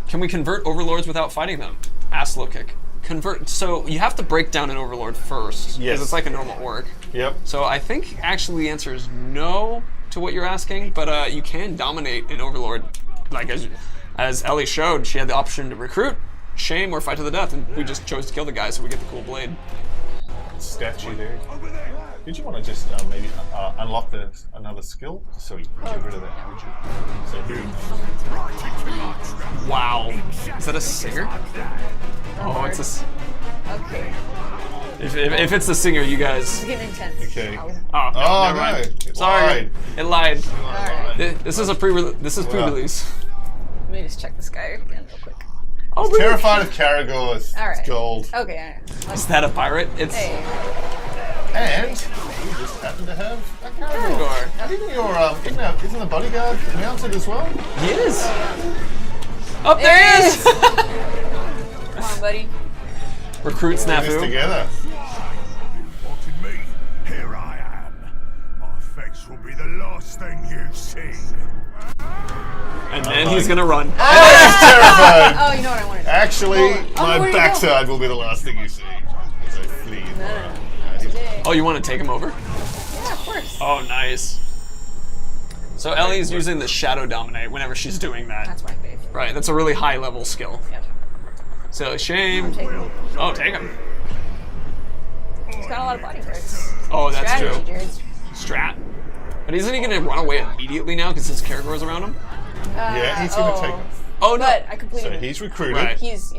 [SPEAKER 1] Can we convert overlords without fighting them? Ask Lokic. Convert. So you have to break down an overlord first.
[SPEAKER 2] Yes.
[SPEAKER 1] Because it's like a normal orc.
[SPEAKER 2] Yep.
[SPEAKER 1] So I think actually the answer is no to what you're asking, but you can dominate an overlord. Like as Ellie showed, she had the option to recruit, shame, or fight to the death, and we just chose to kill the guy so we get the cool blade.
[SPEAKER 2] Statue there. Did you want to just maybe unlock another skill? So we get rid of that.
[SPEAKER 1] Wow. Is that a singer? Oh, it's a...
[SPEAKER 3] Okay.
[SPEAKER 1] If it's the singer, you guys...
[SPEAKER 3] It's getting intense.
[SPEAKER 2] Okay.
[SPEAKER 1] Oh,
[SPEAKER 2] Oh
[SPEAKER 1] never mind.
[SPEAKER 2] no! It
[SPEAKER 1] Sorry,
[SPEAKER 2] lied.
[SPEAKER 1] it lied.
[SPEAKER 3] Alright.
[SPEAKER 1] This is a pre-release.
[SPEAKER 3] Let me just check the sky again real quick.
[SPEAKER 1] Oh, really?
[SPEAKER 2] Terrified of Caragors.
[SPEAKER 3] Alright.
[SPEAKER 2] It's gold.
[SPEAKER 3] Okay, alright.
[SPEAKER 1] Is that a pirate? It's
[SPEAKER 3] Hey.
[SPEAKER 2] And we just happen to have a Caragor.
[SPEAKER 1] Caragor.
[SPEAKER 2] Isn't the bodyguard mounted as well?
[SPEAKER 1] He is. Up there he is.
[SPEAKER 3] Come on, buddy.
[SPEAKER 1] Recruit
[SPEAKER 2] This
[SPEAKER 1] snafu.
[SPEAKER 2] together.
[SPEAKER 4] Wanted me? Here I am. My face will be the last thing you've seen.
[SPEAKER 1] And then he's gonna run.
[SPEAKER 2] Terrified.
[SPEAKER 3] Oh, you know what I wanted.
[SPEAKER 2] Actually,
[SPEAKER 3] Oh, where
[SPEAKER 2] my
[SPEAKER 3] do you go?
[SPEAKER 2] backside will be the last thing you see. As I flee.
[SPEAKER 3] No.
[SPEAKER 1] Oh, you want to take him over?
[SPEAKER 3] Yeah, of course.
[SPEAKER 1] Oh, nice. So Ellie's using the Shadow Dominate whenever she's doing that.
[SPEAKER 3] That's my favorite.
[SPEAKER 1] Right, that's a really high level skill.
[SPEAKER 3] Yep.
[SPEAKER 1] So shame.
[SPEAKER 3] Take him.
[SPEAKER 1] Oh, take him.
[SPEAKER 3] He's got a lot of body parts.
[SPEAKER 1] Oh, that's
[SPEAKER 3] Strategy,
[SPEAKER 1] true.
[SPEAKER 3] Jared.
[SPEAKER 1] Strat. But isn't he gonna run away immediately now because his Caragor's around him?
[SPEAKER 2] Yeah, he's going to take him.
[SPEAKER 1] Oh no.
[SPEAKER 3] But I completely.
[SPEAKER 2] So he's recruited.
[SPEAKER 1] Right.
[SPEAKER 3] He's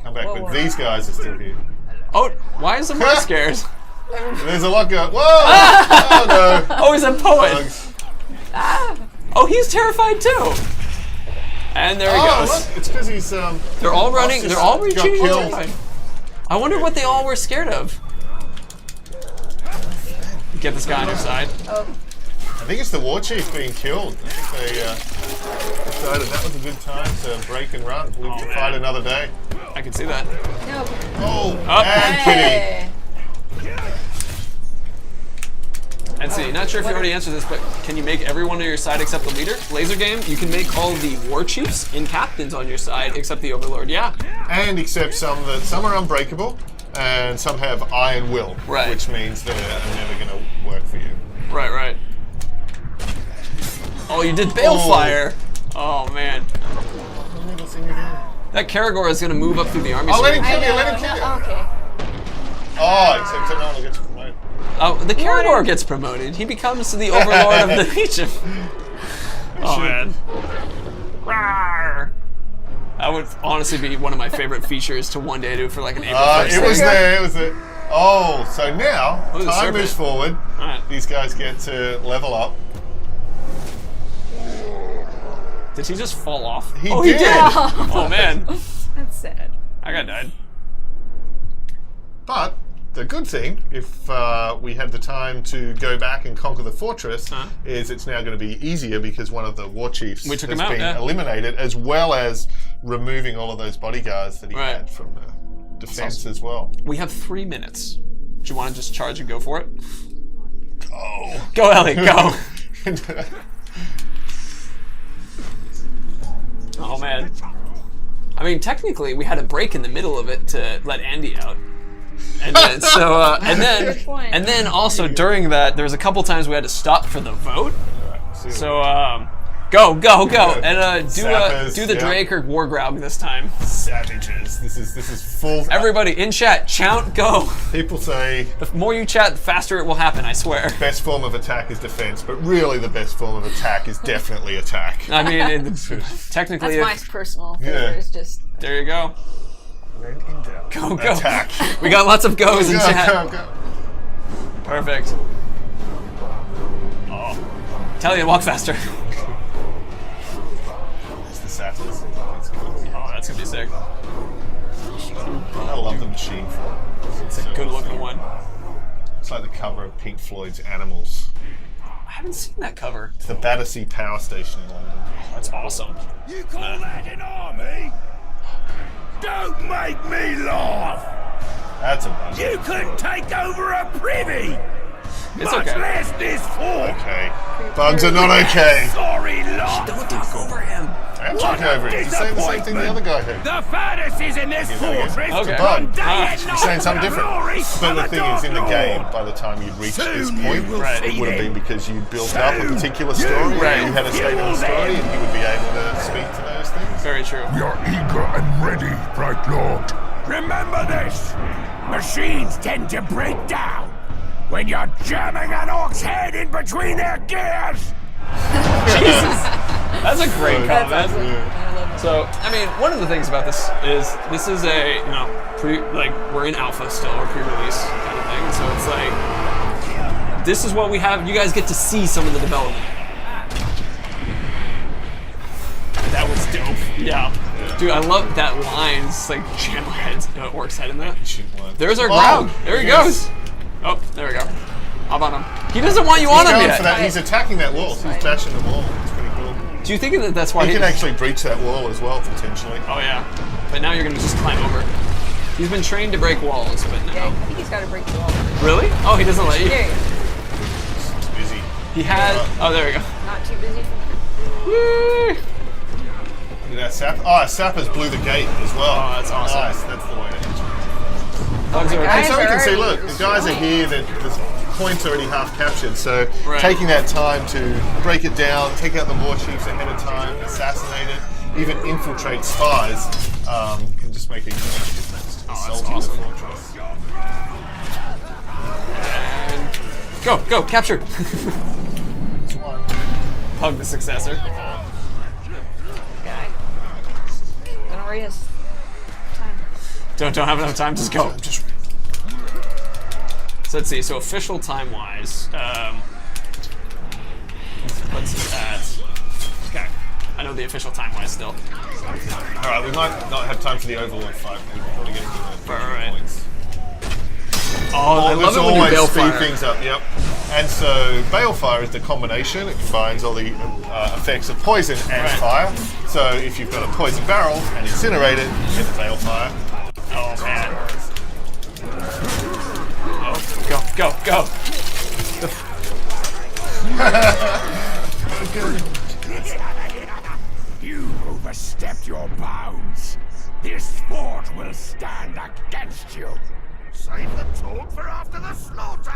[SPEAKER 2] Come back,
[SPEAKER 3] Whoa,
[SPEAKER 2] but
[SPEAKER 3] whoa.
[SPEAKER 2] these guys are still here.
[SPEAKER 1] Oh, why is the more scared?
[SPEAKER 2] There's a lot going. Whoa! Oh no!
[SPEAKER 1] Oh, he's a poet.
[SPEAKER 2] Bugs.
[SPEAKER 1] Oh, he's terrified too. And there he
[SPEAKER 2] Oh,
[SPEAKER 1] goes.
[SPEAKER 2] look, it's because he's
[SPEAKER 1] They're all running.
[SPEAKER 2] just
[SPEAKER 1] They're all
[SPEAKER 2] got
[SPEAKER 1] retreating.
[SPEAKER 2] killed.
[SPEAKER 1] Terrified. I wonder what they all were scared of. Get this guy on your side.
[SPEAKER 3] Oh.
[SPEAKER 2] I think it's the war chief being killed. I think they decided that was a good time to break and run. We'll
[SPEAKER 1] Oh, man.
[SPEAKER 2] fight another day.
[SPEAKER 1] I can see that.
[SPEAKER 3] No.
[SPEAKER 2] Oh,
[SPEAKER 1] Up.
[SPEAKER 2] and Kitty.
[SPEAKER 3] Hey.
[SPEAKER 1] And see, not sure if you already answered this, but can you make everyone on your side except the leader? Laser game, you can make all the war chiefs and captains on your side except the overlord. Yeah.
[SPEAKER 2] And except some are unbreakable, and some have iron will,
[SPEAKER 1] Right.
[SPEAKER 2] which means they're never going to work for you.
[SPEAKER 1] Right, right. Oh, you did balefire. Oh man. That Caragor is gonna move up through the army.
[SPEAKER 2] Oh, let him
[SPEAKER 3] I
[SPEAKER 2] kill you!
[SPEAKER 3] know.
[SPEAKER 2] Let him kill you!
[SPEAKER 3] No, okay.
[SPEAKER 2] Oh, except Ronaldo gets promoted.
[SPEAKER 1] Oh, the Caragor gets promoted. He becomes the overlord of the Legion. Oh man. Rawr. That would honestly be one of my favorite features to one day do for like an April 1st.
[SPEAKER 2] It was there. It was there. Oh, so now
[SPEAKER 1] Oh, the
[SPEAKER 2] time
[SPEAKER 1] serpent.
[SPEAKER 2] moves forward.
[SPEAKER 1] Alright.
[SPEAKER 2] These guys get to level up.
[SPEAKER 1] Did he just fall off?
[SPEAKER 2] He
[SPEAKER 1] oh,
[SPEAKER 2] did.
[SPEAKER 1] he did. Oh man.
[SPEAKER 3] That's sad.
[SPEAKER 1] I got died.
[SPEAKER 2] But the good thing, if we had the time to go back and conquer the fortress, is it's now going to be easier because one of the war chiefs
[SPEAKER 1] We took
[SPEAKER 2] has
[SPEAKER 1] him out,
[SPEAKER 2] been
[SPEAKER 1] yeah.
[SPEAKER 2] eliminated, as well as removing all of those bodyguards that he
[SPEAKER 1] Right.
[SPEAKER 2] had from the defense as well.
[SPEAKER 1] We have 3 minutes. Do you want to just charge and go for it?
[SPEAKER 2] Oh.
[SPEAKER 1] Go, Ellie, go. Oh man. I mean, technically, we had a break in the middle of it to let Andy out. And then, and then also during that, there was a couple times we had to stop for the vote. So, go, and do the Drake or Wargrog this time.
[SPEAKER 2] Savages. This is full.
[SPEAKER 1] Everybody in chat, chant, go.
[SPEAKER 2] People say
[SPEAKER 1] the more you chat, the faster it will happen. I swear.
[SPEAKER 2] Best form of attack is defense, but really the best form of attack is definitely attack.
[SPEAKER 1] I mean, technically,
[SPEAKER 3] that's my personal favorite. It's just
[SPEAKER 1] there you go.
[SPEAKER 2] When in doubt,
[SPEAKER 1] go.
[SPEAKER 2] Attack.
[SPEAKER 1] We got lots of goes in chat.
[SPEAKER 2] Go.
[SPEAKER 1] Perfect. Oh, tell you, walk faster.
[SPEAKER 2] It's the satyrs.
[SPEAKER 1] Oh, that's gonna be sick.
[SPEAKER 2] I love the machine form.
[SPEAKER 1] It's a good looking one.
[SPEAKER 2] It's like the cover of Pink Floyd's Animals.
[SPEAKER 1] I haven't seen that cover.
[SPEAKER 2] It's the Battersea Power Station in London.
[SPEAKER 1] That's awesome.
[SPEAKER 4] You call that an army? Don't make me laugh!
[SPEAKER 2] That's a
[SPEAKER 4] You couldn't take over a privy!
[SPEAKER 1] It's
[SPEAKER 4] much
[SPEAKER 1] okay.
[SPEAKER 4] less this fort!
[SPEAKER 2] okay. Bugs are not okay.
[SPEAKER 4] Sorry, lot!
[SPEAKER 1] Don't talk over him.
[SPEAKER 2] I'm talking over it. He's saying the same thing the other guy heard.
[SPEAKER 4] The fantasies in this fortress
[SPEAKER 1] Okay.
[SPEAKER 2] Bug.
[SPEAKER 4] day
[SPEAKER 2] He's saying something different. But the thing is, in the game, by the time you'd reached this point, it would have been because you'd built up a particular story,
[SPEAKER 1] Right.
[SPEAKER 2] you had a statement of story, and he would be able to speak to those things.
[SPEAKER 1] Very true.
[SPEAKER 5] We are eager and ready, Bright Lord.
[SPEAKER 4] Remember this! Machines tend to break down when you're jamming an orc's head in between their gears!
[SPEAKER 1] Jesus. That's a great
[SPEAKER 3] that's
[SPEAKER 1] comment.
[SPEAKER 3] awesome. I love it.
[SPEAKER 1] So, I mean, one of the things about this is a, we're in alpha still, or pre-release kind of thing. So it's like, this is what we have. You guys get to see some of the development. That was dope. Yeah. Dude, I love that line. It's like jam our heads, orc's head in that. There's our ground. There he goes. Oh, there we go. How about him? He doesn't want you on him
[SPEAKER 2] Going
[SPEAKER 1] yet.
[SPEAKER 2] for that. He's attacking that wall. He's bashing the wall. It's pretty cool.
[SPEAKER 1] Do you think that that's why
[SPEAKER 2] He can actually breach that wall as well, potentially.
[SPEAKER 1] Oh yeah, but now you're gonna just climb over. He's been trained to break walls, but
[SPEAKER 3] Yeah,
[SPEAKER 1] now.
[SPEAKER 3] I think he's got to break the wall.
[SPEAKER 1] Really? Oh, he doesn't let you.
[SPEAKER 3] There you go.
[SPEAKER 2] He's busy.
[SPEAKER 1] He had. Oh, there we go.
[SPEAKER 3] Not too busy for me.
[SPEAKER 1] Woo!
[SPEAKER 2] Look at that sap. Oh, sappers blew the gate as well.
[SPEAKER 1] Oh, that's awesome.
[SPEAKER 2] Nice. That's the way to enter.
[SPEAKER 1] Bugs are-
[SPEAKER 3] guys
[SPEAKER 2] And so we
[SPEAKER 3] are
[SPEAKER 2] can see,
[SPEAKER 3] already
[SPEAKER 2] look, the guys are here, the point's already half captured, so
[SPEAKER 1] Right.
[SPEAKER 2] taking that time to break it down, take out the war chiefs ahead of time, assassinate it, even infiltrate spies, can just make a huge difference to
[SPEAKER 1] that's
[SPEAKER 2] assaulting
[SPEAKER 1] awesome.
[SPEAKER 2] the fortress.
[SPEAKER 1] And go, capture. Pug the successor.
[SPEAKER 3] Guy. Don't worry his time.
[SPEAKER 1] Don't have enough time. Just go. So let's see. So official time wise, what's this at? Okay, I know the official time wise still.
[SPEAKER 2] All right, we might not have time for the Overlord fight before we get into the
[SPEAKER 1] Right.
[SPEAKER 2] points.
[SPEAKER 1] Oh, I love
[SPEAKER 2] There's
[SPEAKER 1] it when you
[SPEAKER 2] always speed
[SPEAKER 1] balefire.
[SPEAKER 2] things up, yep. And so Balefire is the combination. It combines all the effects of poison and
[SPEAKER 1] Right.
[SPEAKER 2] fire. So if you've got a poison barrel and incinerate it, you get the Balefire.
[SPEAKER 1] Oh man. Oh, go.
[SPEAKER 4] You overstepped your bounds. This fort will stand against you.
[SPEAKER 5] Save the talk for after the slaughter.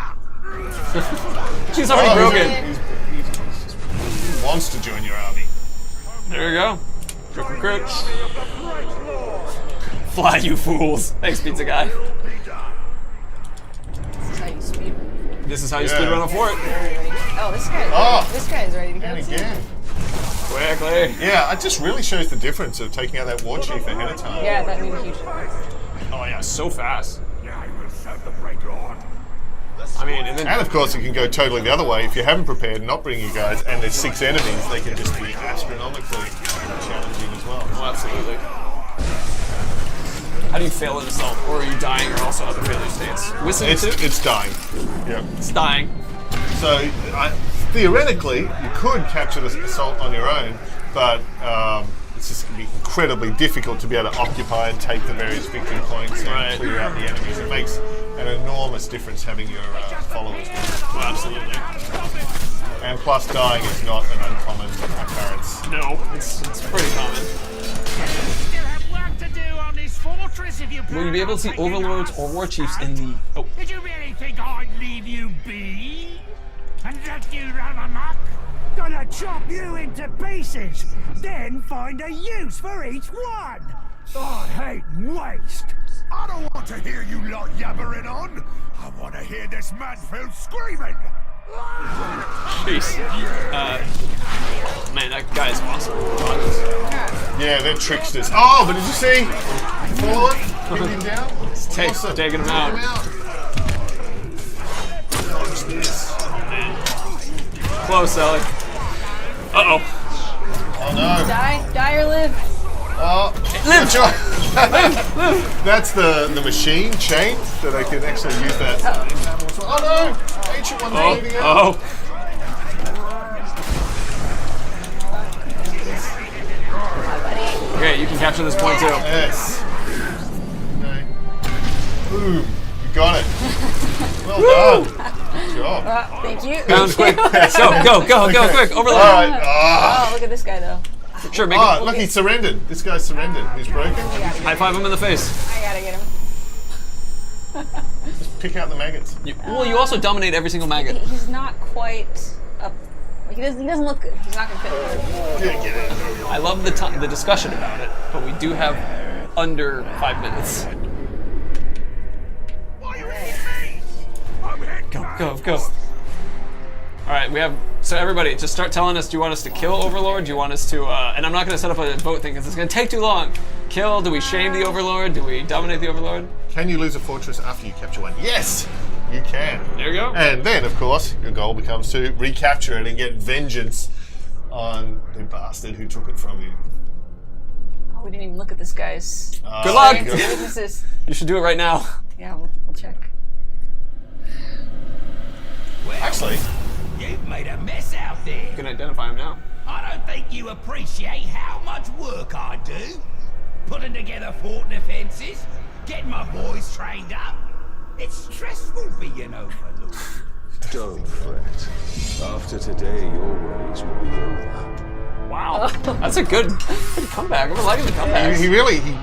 [SPEAKER 1] She's already broken.
[SPEAKER 2] He wants to join your army.
[SPEAKER 1] There you go. Recruit. Fly, you fools. Thanks, pizza guy.
[SPEAKER 3] This is how you speed.
[SPEAKER 1] This is how you
[SPEAKER 2] Yeah.
[SPEAKER 1] speed run a fort.
[SPEAKER 3] Oh, this guy.
[SPEAKER 2] Oh.
[SPEAKER 3] This guy's ready to go.
[SPEAKER 2] And
[SPEAKER 3] too.
[SPEAKER 2] again.
[SPEAKER 1] Quickly.
[SPEAKER 2] Yeah, it just really shows the difference of taking out that war chief ahead of time.
[SPEAKER 3] Yeah, that made a huge difference.
[SPEAKER 1] Oh yeah, so fast.
[SPEAKER 4] I will set the break on.
[SPEAKER 1] I mean, and then
[SPEAKER 2] And of course, it can go totally the other way. If you haven't prepared and not bring you guys, and there's 6 enemies, they can just be astronomically challenging as well.
[SPEAKER 1] oh, absolutely. How do you fail an assault, or are you dying, or also other failure states? Whistling too?
[SPEAKER 2] It's dying. Yeah.
[SPEAKER 1] It's dying.
[SPEAKER 2] So theoretically, you could capture this assault on your own, but it's just going to be incredibly difficult to be able to occupy and take the various victory points and
[SPEAKER 1] Right.
[SPEAKER 2] clear out the enemies. It makes an enormous difference having your followers with you.
[SPEAKER 1] Oh, absolutely.
[SPEAKER 2] And plus, dying is not an uncommon occurrence.
[SPEAKER 1] No, it's pretty common.
[SPEAKER 4] fortress if you
[SPEAKER 1] Will you be able to see overlords or war chiefs in the... Oh,
[SPEAKER 4] Did you really think I'd leave you be? And let you run amok? Gonna chop you into pieces, then find a use for each one. I hate waste.
[SPEAKER 5] I don't want to hear you lot yabbering on. I want to hear this Mansfield screaming.
[SPEAKER 1] jeez. Man, that guy's awesome.
[SPEAKER 2] Yeah, they're tricksters. Oh, but did you see? Follow it? Pin him down? Awesome.
[SPEAKER 1] Taking him out.
[SPEAKER 2] Dodge this.
[SPEAKER 1] Close, Ellie. Uh-oh.
[SPEAKER 2] Oh no.
[SPEAKER 3] Die or live.
[SPEAKER 2] Oh, live. That's the machine chain that I can actually use that. Oh no! Ancient one leading out.
[SPEAKER 1] Oh. Okay, you can capture this point too.
[SPEAKER 2] Yes. Okay. Boom. You got it. Well done. Good job.
[SPEAKER 3] Thank you.
[SPEAKER 1] Round quick. Go, quick. Overload.
[SPEAKER 2] All right.
[SPEAKER 3] Oh, look at this guy though.
[SPEAKER 1] Sure, make
[SPEAKER 2] Oh,
[SPEAKER 1] him.
[SPEAKER 2] look, he surrendered. This guy's surrendered. He's broken.
[SPEAKER 1] High five him in the face.
[SPEAKER 3] I gotta get him.
[SPEAKER 2] Just pick out the maggots.
[SPEAKER 1] Well, you also dominate every single maggot.
[SPEAKER 3] He's not quite up. Like he doesn't look good. He's not gonna fit.
[SPEAKER 2] Get it.
[SPEAKER 1] I love the discussion about it, but we do have under 5 minutes.
[SPEAKER 4] Why you hitting me? I'm hit back.
[SPEAKER 1] Go. All right, we have. So everybody, just start telling us. Do you want us to kill Overlord? Do you want us to? And I'm not going to set up a vote thing because it's going to take too long. Kill? Do we shame the Overlord? Do we dominate the Overlord?
[SPEAKER 2] Can you lose a fortress after you capture one? Yes, you can.
[SPEAKER 1] There you go.
[SPEAKER 2] And then, of course, your goal becomes to recapture it and get vengeance on the bastard who took it from you.
[SPEAKER 3] Oh, we didn't even look at this guy's
[SPEAKER 1] Good luck.
[SPEAKER 2] there you go.
[SPEAKER 3] weaknesses.
[SPEAKER 1] You should do it right now.
[SPEAKER 3] Yeah, we'll check.
[SPEAKER 2] Actually,
[SPEAKER 4] You've made a mess out there.
[SPEAKER 1] You can identify him now.
[SPEAKER 4] I don't think you appreciate how much work I do. Putting together fort defenses, getting my boys trained up. It's stressful being overlord.
[SPEAKER 6] Don't fret. After today, your worries will be over.
[SPEAKER 1] Wow, that's a good comeback. I'm liking the comeback.
[SPEAKER 2] he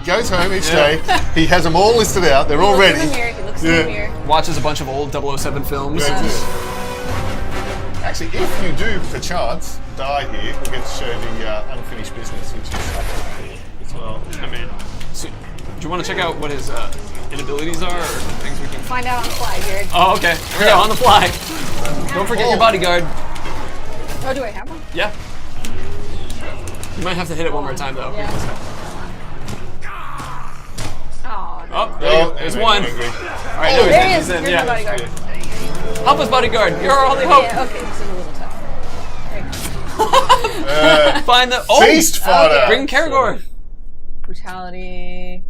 [SPEAKER 2] goes home each day. He has them all listed out. They're all
[SPEAKER 3] He
[SPEAKER 2] ready.
[SPEAKER 3] looks in the mirror. He looks in the mirror.
[SPEAKER 1] Watches a bunch of old 007 films.
[SPEAKER 2] That's it. Actually, if you do, perchance, die here, we'll get to show the unfinished business, which is
[SPEAKER 1] Well, I mean, so, do you want to check out what his inabilities are, or things we can?
[SPEAKER 3] Find out on the fly, Jared.
[SPEAKER 1] Oh, okay. Here we go, on the fly. Don't forget your bodyguard.
[SPEAKER 3] Oh, do I have one?
[SPEAKER 1] Yeah. You might have to hit it one more time though.
[SPEAKER 3] Yeah. Oh, no.
[SPEAKER 1] Oh, there you go. There's one. All right, no,
[SPEAKER 3] There he is.
[SPEAKER 1] he's in.
[SPEAKER 3] Here's
[SPEAKER 1] Yeah.
[SPEAKER 3] my bodyguard.
[SPEAKER 1] Help us, bodyguard. You're our only hope.
[SPEAKER 3] Yeah, okay, this is a little tough. There you go.
[SPEAKER 1] Find the
[SPEAKER 2] Feast fodder.
[SPEAKER 1] Bring Karagor.
[SPEAKER 3] Brutality.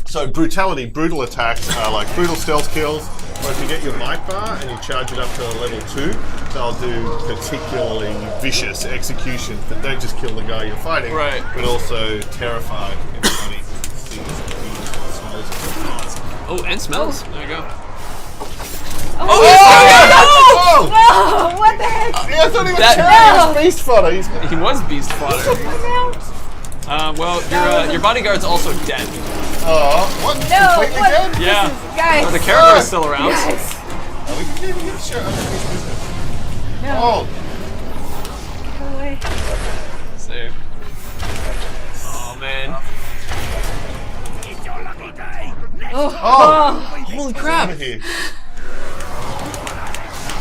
[SPEAKER 2] So brutality, brutal attacks are like brutal stealth kills, or if you get your might bar and you charge it up to level 2, they'll do particularly vicious executions that don't just kill the guy you're fighting,
[SPEAKER 1] Right.
[SPEAKER 2] but also terrify everybody with things that
[SPEAKER 1] Oh, and smells. There you go.
[SPEAKER 2] Oh!
[SPEAKER 3] Oh, what the heck?
[SPEAKER 2] Yeah, I thought he was
[SPEAKER 1] That-
[SPEAKER 2] he was beast fodder. He's
[SPEAKER 1] He was beast fodder. Well, your bodyguard's also dead.
[SPEAKER 2] what?
[SPEAKER 3] No,
[SPEAKER 2] Completely
[SPEAKER 3] what?
[SPEAKER 2] dead?
[SPEAKER 1] Yeah.
[SPEAKER 3] Guys.
[SPEAKER 1] But the Karagor is still around.
[SPEAKER 3] Guys.
[SPEAKER 2] Oh, we can even get a show unfinished business.
[SPEAKER 3] No.
[SPEAKER 2] Oh,
[SPEAKER 3] Go away.
[SPEAKER 1] See. Oh man.
[SPEAKER 4] It's your lucky day.
[SPEAKER 2] oh,
[SPEAKER 1] Holy crap.
[SPEAKER 2] over here.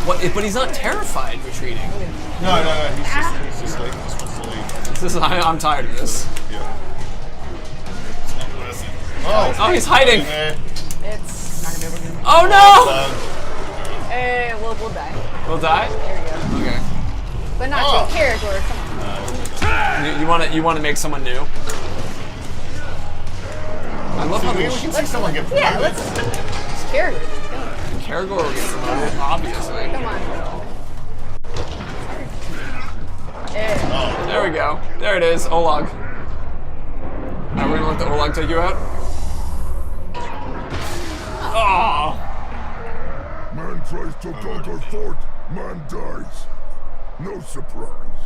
[SPEAKER 1] What? But he's not terrified retreating.
[SPEAKER 2] No, he's just like, he's supposed to leave.
[SPEAKER 1] I'm tired of this.
[SPEAKER 2] Yeah. It's not worth it. Oh,
[SPEAKER 1] Oh, he's hiding.
[SPEAKER 2] there.
[SPEAKER 3] It's not gonna be able to get him.
[SPEAKER 1] Oh no!
[SPEAKER 3] We'll die.
[SPEAKER 1] We'll die.
[SPEAKER 3] There we go.
[SPEAKER 1] Okay.
[SPEAKER 3] But not
[SPEAKER 2] Oh.
[SPEAKER 3] to a Karagor, come on.
[SPEAKER 1] You want to make someone new? I love how
[SPEAKER 2] We
[SPEAKER 1] the
[SPEAKER 2] can see someone get
[SPEAKER 3] Yeah,
[SPEAKER 2] promoted.
[SPEAKER 3] it's Karagor.
[SPEAKER 1] Karagor will get promoted, obviously.
[SPEAKER 3] Come on. Yeah.
[SPEAKER 1] There we go. There it is. Olag. Now we're gonna let the Olag take you out. Oh.
[SPEAKER 5] Man tries to conquer fort, man dies. No surprise.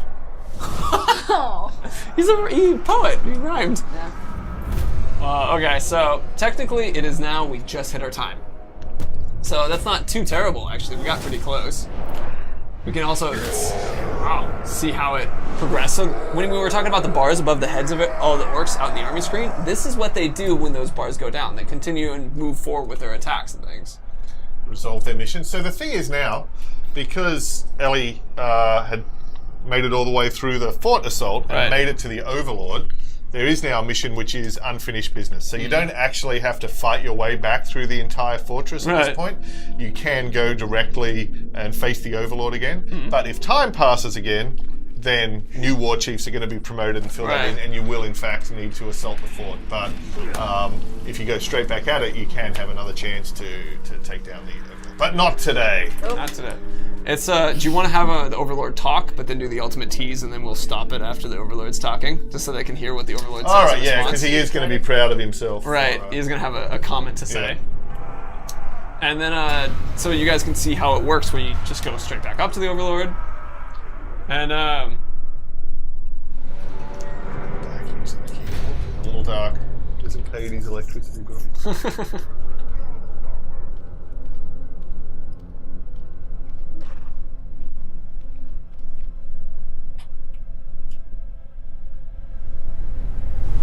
[SPEAKER 3] Oh.
[SPEAKER 1] He's a poet. He rhymed.
[SPEAKER 3] Yeah.
[SPEAKER 1] Okay, so technically it is now, we just hit our time. So that's not too terrible, actually. We got pretty close. We can also see how it progressed. So when we were talking about the bars above the heads of all the orcs out in the army screen, this is what they do when those bars go down. They continue and move forward with their attacks and things.
[SPEAKER 2] Resolve their mission. So the thing is now, because Ellie had made it all the way through the fort assault and made it to the Overlord, there is now a mission which is unfinished business. So you don't actually have to fight your way back through the entire fortress at this point. You can go directly and face the Overlord again. But if time passes again, then new war chiefs are going to be promoted and fill that in, and you will in fact need to assault the fort. But if you go straight back at it, you can have another chance to take down the Overlord. But not today.
[SPEAKER 1] Not today. It's do you want to have the Overlord talk, but then do the ultimate tease, and then we'll stop it after the Overlord's talking, just so they can hear what the Overlord says.
[SPEAKER 2] All right, yeah, because he is going to be proud of himself.
[SPEAKER 1] Right, he's going to have a comment to say. And then, so you guys can see how it works when you just go straight back up to the Overlord. And,
[SPEAKER 2] a little dark. Doesn't pay his electricity bill.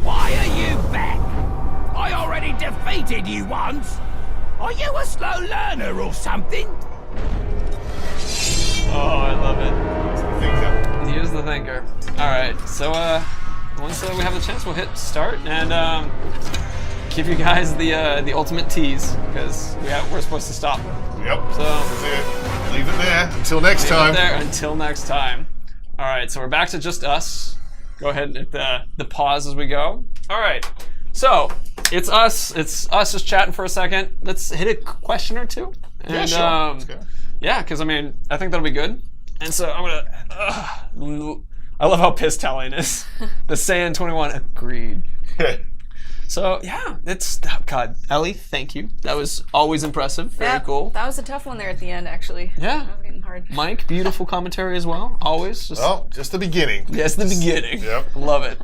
[SPEAKER 4] Why are you back? I already defeated you once. Are you a slow learner or something?
[SPEAKER 1] oh, I love it.
[SPEAKER 2] Thinker.
[SPEAKER 1] He is the thinker. All right, so once we have the chance, we'll hit start and give you guys the ultimate tease, because we're supposed to stop.
[SPEAKER 2] Yep.
[SPEAKER 1] So
[SPEAKER 2] that's it. Leave it there until next time.
[SPEAKER 1] Leave it there until next time. All right, so we're back to just us. Go ahead and hit the pause as we go. All right, so it's us. It's us just chatting for a second. Let's hit a question or two. And,
[SPEAKER 2] Yeah, sure. Let's go.
[SPEAKER 1] Yeah, because I mean, I think that'll be good. And so I'm gonna. I love how pissed Talon is. The Saiyan 21 agreed. So yeah, it's God, Ellie, thank you. That was always impressive. Very cool.
[SPEAKER 3] That was a tough one there at the end, actually.
[SPEAKER 1] Yeah.
[SPEAKER 3] That was getting hard.
[SPEAKER 1] Mike, beautiful commentary as well. Always.
[SPEAKER 2] Just the beginning.
[SPEAKER 1] Yes, the beginning.
[SPEAKER 2] Yep.
[SPEAKER 1] Love it.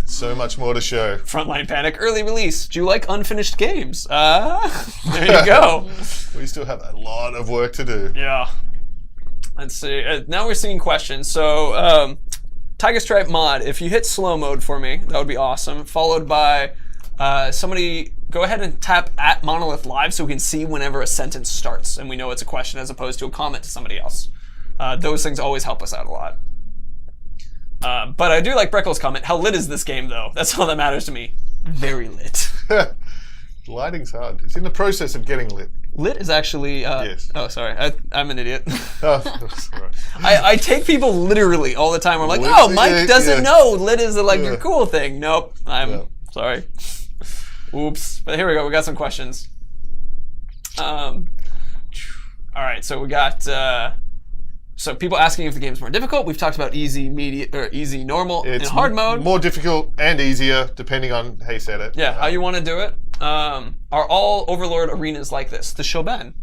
[SPEAKER 2] So much more to show.
[SPEAKER 1] Frontline Panic, early release. Do you like unfinished games? There you go.
[SPEAKER 2] We still have a lot of work to do.
[SPEAKER 1] Yeah. Let's see. Now we're seeing questions. So, Tiger Stripe mod, if you hit slow mode for me, that would be awesome. Followed by somebody go ahead and tap at Monolith Live so we can see whenever a sentence starts and we know it's a question as opposed to a comment to somebody else. Those things always help us out a lot. But I do like Breckle's comment. How lit is this game, though? That's all that matters to me. Very lit.
[SPEAKER 2] Lighting's hard. It's in the process of getting lit.
[SPEAKER 1] Lit is actually...
[SPEAKER 2] Yes.
[SPEAKER 1] Oh, sorry. I'm an idiot.
[SPEAKER 2] Oh, sorry.
[SPEAKER 1] I take people literally all the time. I'm like,
[SPEAKER 2] Lit,
[SPEAKER 1] oh, Mike doesn't
[SPEAKER 2] yeah.
[SPEAKER 1] know lit is like a cool thing. Nope. I'm sorry. Oops. But here we go. We got some questions. All right. So we got... So people asking if the game's more difficult. We've talked about easy, medium, or easy, normal, and hard mode.
[SPEAKER 2] More difficult and easier, depending on how you set it.
[SPEAKER 1] Yeah, how you want to do it. Are all Overlord arenas like this? The Shoben?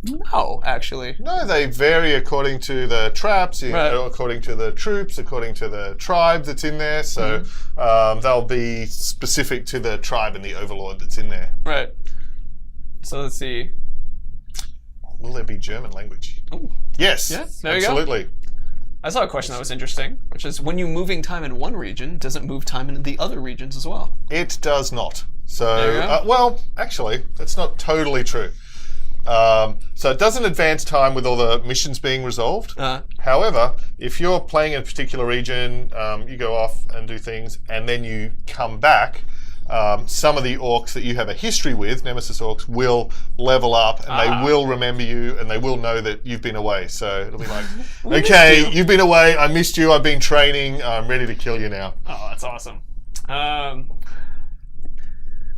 [SPEAKER 1] No, actually.
[SPEAKER 2] No, they vary according to the traps, according to the troops, according to the tribe that's in there. So they'll be specific to the tribe and the Overlord that's in there.
[SPEAKER 1] Right. So let's see.
[SPEAKER 2] Will there be German language?
[SPEAKER 1] Ooh.
[SPEAKER 2] Yes.
[SPEAKER 1] Yeah, there
[SPEAKER 2] absolutely.
[SPEAKER 1] You go. I saw a question that was interesting, which is when you're moving time in one region, does it move time in the other regions as well?
[SPEAKER 2] It does not. So,
[SPEAKER 1] There you go.
[SPEAKER 2] well, actually, that's not totally true. So it doesn't advance time with all the missions being resolved. However, if you're playing in a particular region, you go off and do things, and then you come back, some of the orcs that you have a history with, Nemesis orcs, will level up and they will remember you and they will know that you've been away. So it'll be like, okay, you've been away, I missed you, I've been training, I'm ready to kill you now.
[SPEAKER 1] Oh, that's awesome.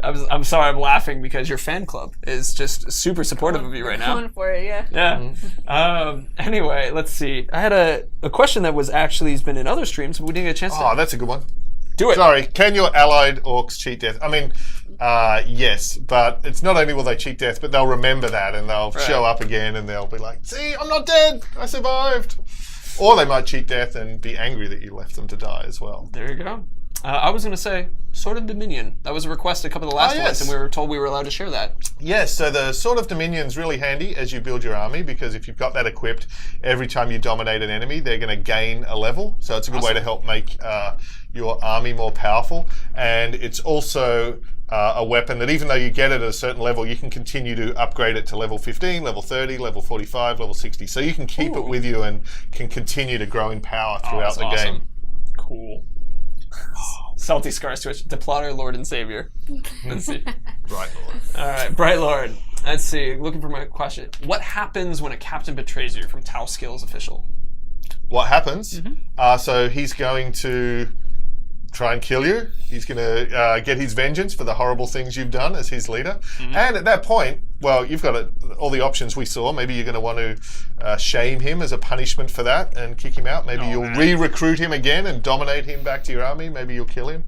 [SPEAKER 1] I'm sorry, I'm laughing because your fan club is just super supportive of you right now.
[SPEAKER 3] Going for it, yeah.
[SPEAKER 1] Yeah. Anyway, let's see. I had a question that was actually has been in other streams, but we didn't get a chance to.
[SPEAKER 2] Oh, that's a good one.
[SPEAKER 1] Do it.
[SPEAKER 2] Sorry, can your allied orcs cheat death? I mean, yes, but it's not only will they cheat death, but they'll remember that and they'll show up again and they'll be like, see, I'm not dead, I survived. Or they might cheat death and be angry that you left them to die as well.
[SPEAKER 1] There you go. I was going to say Sword of Dominion. That was a request a couple of the last ones, and we were told we were allowed to share that.
[SPEAKER 2] Yes, so the Sword of Dominion's really handy as you build your army, because if you've got that equipped, every time you dominate an enemy, they're going to gain a level. So it's a good way to help make your army more powerful. And it's also a weapon that, even though you get it at a certain level, you can continue to upgrade it to level 15, level 30, level 45, level 60. So you can keep it with you and can continue to grow in power throughout the game.
[SPEAKER 1] Cool. Salty Scar Switch, Deplotter, Lord and Savior. Let's see.
[SPEAKER 2] Bright Lord.
[SPEAKER 1] All right, Bright Lord. Let's see. Looking for my question. What happens when a captain betrays you? From Tau Skills Official.
[SPEAKER 2] What happens? So he's going to try and kill you. He's going to get his vengeance for the horrible things you've done as his leader. And at that point, well, you've got all the options we saw. Maybe you're going to want to shame him as a punishment for that and kick him out. Maybe you'll re-recruit him again and dominate him back to your army. Maybe you'll kill him.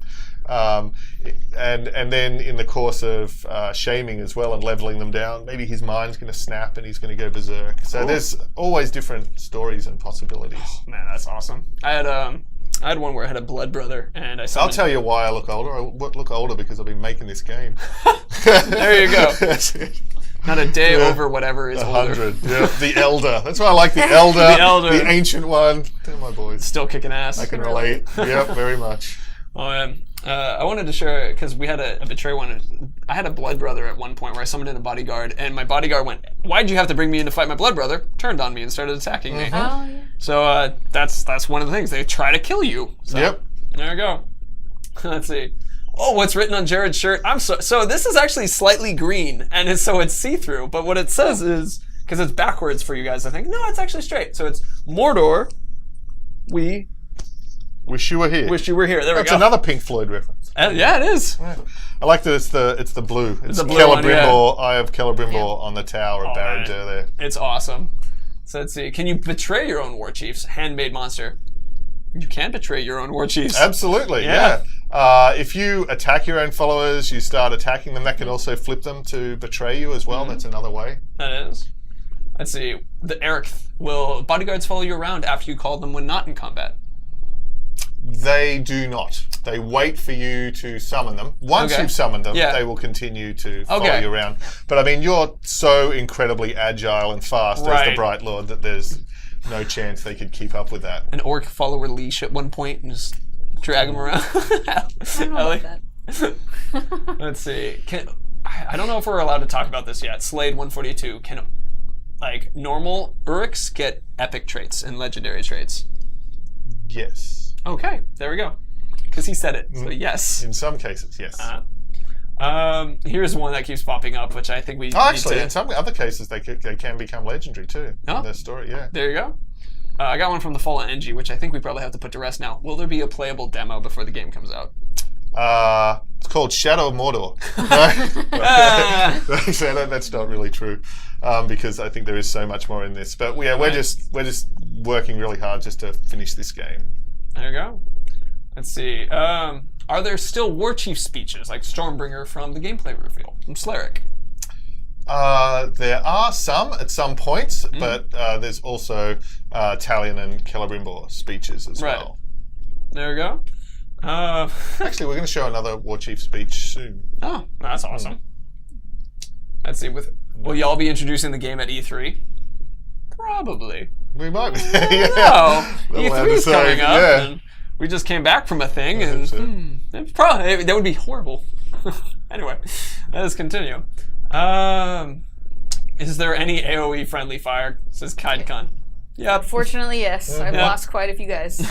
[SPEAKER 2] And then in the course of shaming as well and leveling them down, maybe his mind's going to snap and he's going to go berserk. So there's always different stories and possibilities.
[SPEAKER 1] Oh, man, that's awesome. I had one where I had a blood brother, and I
[SPEAKER 2] I'll tell you why I look older. I look older because I've been making this game.
[SPEAKER 1] There you go.
[SPEAKER 2] That's it.
[SPEAKER 1] Not a day over whatever is
[SPEAKER 2] 100. Yeah, the elder. That's why I like the elder.
[SPEAKER 1] The elder.
[SPEAKER 2] The ancient one. They're my boys.
[SPEAKER 1] Still kicking ass.
[SPEAKER 2] I can relate. Yep, very much.
[SPEAKER 1] Oh, man. I wanted to share, because we had a betray one. I had a blood brother at one point where I summoned in a bodyguard, and my bodyguard went, "Why'd you have to bring me in to fight my blood brother?" Turned on me and started attacking me.
[SPEAKER 3] Oh, yeah.
[SPEAKER 1] So that's one of the things. They try to kill you. So,
[SPEAKER 2] Yep.
[SPEAKER 1] There we go. Let's see. Oh, what's written on Jared's shirt? So this is actually slightly green, and it's see-through. But what it says is, because it's backwards for you guys, I think. No, it's actually straight. So it's Mordor. We
[SPEAKER 2] wish you were here.
[SPEAKER 1] Wish you were here. There we go.
[SPEAKER 2] That's another Pink Floyd reference.
[SPEAKER 1] Yeah, it is.
[SPEAKER 2] Yeah. I like that it's the blue. It's
[SPEAKER 1] the blue one,
[SPEAKER 2] Celebrimbor, Eye of Celebrimbor on the tower of Barad-dûr there.
[SPEAKER 1] It's awesome. So let's see. Can you betray your own war chiefs? Handmade monster. You can betray your own war chiefs.
[SPEAKER 2] Absolutely, yeah. If you attack your own followers, you start attacking them. That can also flip them to betray you as well. That's another way.
[SPEAKER 1] That is. Let's see. Eric, will bodyguards follow you around after you call them when not in combat?
[SPEAKER 2] They do not. They wait for you to summon them. Once you've summoned them, they will continue to follow you around. But I mean, you're so incredibly agile and fast as the Bright Lord that there's no chance they could keep up with that.
[SPEAKER 1] An orc follower leash at one point and just drag him around.
[SPEAKER 3] I don't know about that.
[SPEAKER 1] Let's see. I don't know if we're allowed to talk about this yet. Slade 142. Can normal Uruks get epic traits and legendary traits?
[SPEAKER 2] Yes.
[SPEAKER 1] Okay, there we go. Because he said it, so yes.
[SPEAKER 2] In some cases, yes.
[SPEAKER 1] Here's one that keeps popping up, which I think we
[SPEAKER 2] actually, in some other cases, they can become legendary too. In their story, yeah.
[SPEAKER 1] There you go. I got one from the Fallen NG, which I think we probably have to put to rest now. Will there be a playable demo before the game comes out?
[SPEAKER 2] It's called Shadow of Mordor. That's not really true, because I think there is so much more in this. But yeah, we're just working really hard just to finish this game.
[SPEAKER 1] There you go. Let's see. Are there still war chief speeches like Stormbringer from the gameplay reveal from Slaric?
[SPEAKER 2] There are some at some points, but there's also Talion and Celebrimbor speeches as well.
[SPEAKER 1] There we go.
[SPEAKER 2] Actually, we're going to show another war chief speech soon.
[SPEAKER 1] Oh, that's awesome. Let's see. Will y'all be introducing the game at E3? Probably.
[SPEAKER 2] We might be.
[SPEAKER 1] E3 is coming up, and we just came back from a thing, and that would be horrible. Anyway, let's continue. Is there any AoE friendly fire? Says KaiDeCon. Yeah.
[SPEAKER 3] Fortunately, yes. I've lost quite a few guys.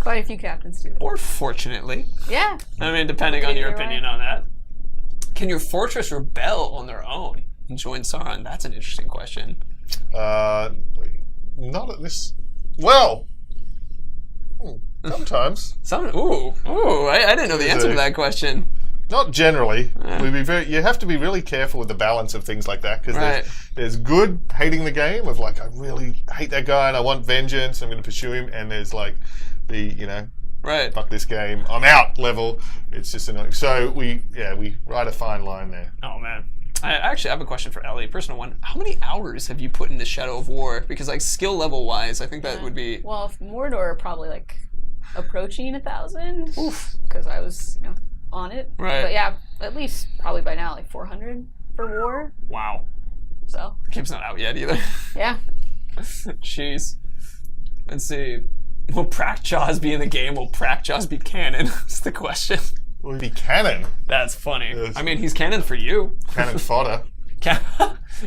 [SPEAKER 3] Quite a few captains too.
[SPEAKER 1] Or fortunately.
[SPEAKER 3] Yeah.
[SPEAKER 1] I mean, depending on your opinion on that. Can your fortress rebel on their own and join Sauron? That's an interesting question.
[SPEAKER 2] Not at this. Well, sometimes.
[SPEAKER 1] I didn't know the answer to that question.
[SPEAKER 2] Not generally. You have to be really careful with the balance of things like that, because there's good hating the game of I really hate that guy and I want vengeance, I'm going to pursue him, and there's the fuck this game, I'm out level. It's just annoying. So we ride a fine line there.
[SPEAKER 1] Oh man. I actually have a question for Ellie, personal one. How many hours have you put into Shadow of War? Because skill level wise, I think that would be...
[SPEAKER 3] Well, Mordor probably approaching 1,000. Because I was, on it.
[SPEAKER 1] Right.
[SPEAKER 3] But yeah, at least probably by now, like 400 for war.
[SPEAKER 1] Wow.
[SPEAKER 3] So.
[SPEAKER 1] Game's not out yet either.
[SPEAKER 3] Yeah.
[SPEAKER 1] Jeez. Let's see. Will Prack-Jaws be in the game? Will Prack-Jaws be canon? That's the question.
[SPEAKER 2] Will he be canon?
[SPEAKER 1] That's funny.
[SPEAKER 2] Yes.
[SPEAKER 1] I mean, he's canon for you.
[SPEAKER 2] Canon fodder.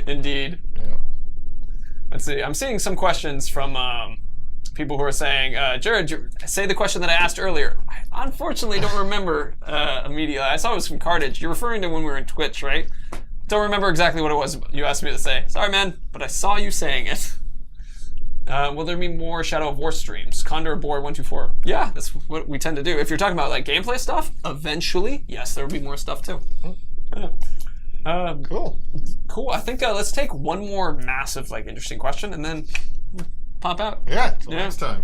[SPEAKER 1] Indeed.
[SPEAKER 2] Yeah.
[SPEAKER 1] Let's see. I'm seeing some questions from people who are saying, Jared, say the question that I asked earlier. I unfortunately don't remember immediately. I saw it was from Cartage. You're referring to when we were in Twitch, right? Don't remember exactly what it was you asked me to say. Sorry, man, but I saw you saying it. Will there be more Shadow of War streams? Condor Boy 124. Yeah, that's what we tend to do. If you're talking about like gameplay stuff, eventually, yes, there will be more stuff too.
[SPEAKER 2] Cool.
[SPEAKER 1] Cool. I think let's take one more massive, like, interesting question and then pop out.
[SPEAKER 2] Yeah, till next time.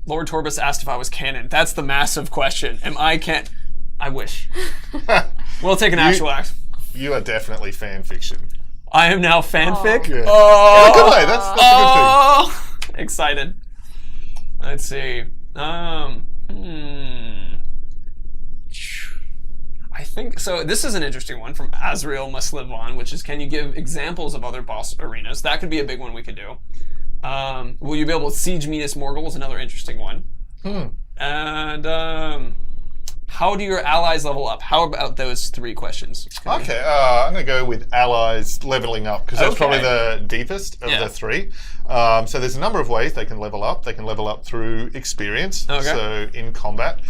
[SPEAKER 1] Lord Torbus asked if I was canon. That's the massive question. Am I canon? I wish. We'll take an actual act.
[SPEAKER 2] You are definitely fan fiction.
[SPEAKER 1] I am now fanfic?
[SPEAKER 2] Yeah.
[SPEAKER 1] Oh!
[SPEAKER 2] In a good way. That's a good thing.
[SPEAKER 1] Excited. Let's see. I think, so this is an interesting one from Azrael Must Live On, which is, can you give examples of other boss arenas? That could be a big one we could do. Will you be able to siege Minas Morgul is another interesting one. And how do your allies level up? How about those three questions?
[SPEAKER 2] Okay, I'm going to go with allies leveling up, because that's probably the deepest of the three. So there's a number of ways they can level up. They can level up through experience, so in combat.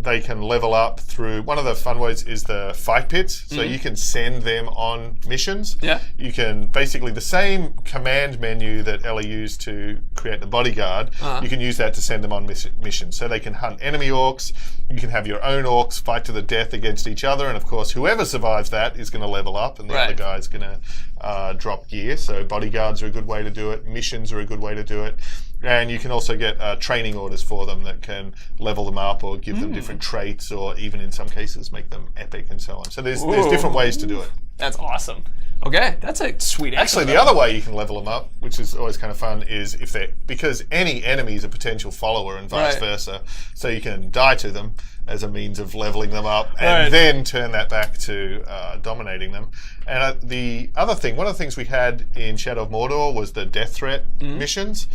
[SPEAKER 2] They can level up through, one of the fun ways is the fight pits. So you can send them on missions.
[SPEAKER 1] Yeah.
[SPEAKER 2] You can, basically the same command menu that Ellie used to create the bodyguard, you can use that to send them on missions. So they can hunt enemy orcs, you can have your own orcs fight to the death against each other, and of course whoever survives that is going to level up, and the other guy's going to drop gear. So bodyguards are a good way to do it, missions are a good way to do it. And you can also get training orders for them that can level them up or give them different traits, or even in some cases make them epic and so on. So there's different ways to do it.
[SPEAKER 1] That's awesome. Okay, that's a sweet answer.
[SPEAKER 2] Actually, the other way you can level them up, which is always kind of fun, is if they're, because any enemy is a potential follower and vice versa, so you can die to them as a means of leveling them up and then turn that back to dominating them. And the other thing, one of the things we had in Shadow of Mordor was the death threat missions.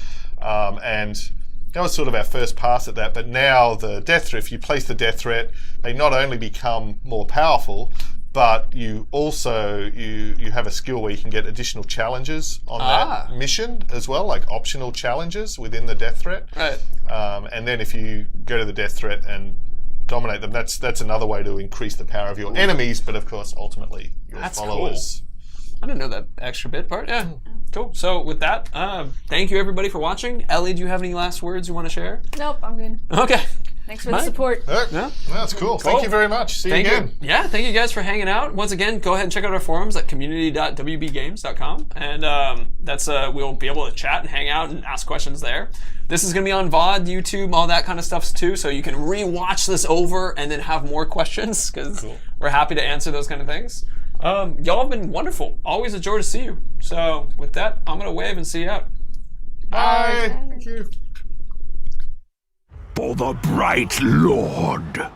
[SPEAKER 2] And that was sort of our first pass at that, but now the death threat, if you place the death threat, they not only become more powerful, but you also, you have a skill where you can get additional challenges on that mission as well, like optional challenges within the death threat. Right. And then if you go to the death threat and dominate them, that's another way to increase the power of your enemies, but of course, ultimately, your followers.
[SPEAKER 1] Cool. I didn't know that extra bit part. Yeah, cool. So with that, thank you everybody for watching. Ellie, do you have any last words you want to share?
[SPEAKER 3] Nope, I'm good.
[SPEAKER 1] Okay.
[SPEAKER 3] Thanks for the support.
[SPEAKER 2] Yeah, that's cool. Thank you very much. See you again.
[SPEAKER 1] Yeah, thank you guys for hanging out. Once again, go ahead and check out our forums at community.wbgames.com, and that's we'll be able to chat and hang out and ask questions there. This is going to be on VOD, YouTube, all that kind of stuff too, so you can re-watch this over and then have more questions, because we're happy to answer those kind of things. Y'all have been wonderful. Always a joy to see you. So with that, I'm going to wave and see you out.
[SPEAKER 2] Bye. Thank you.
[SPEAKER 4] For the Bright Lord.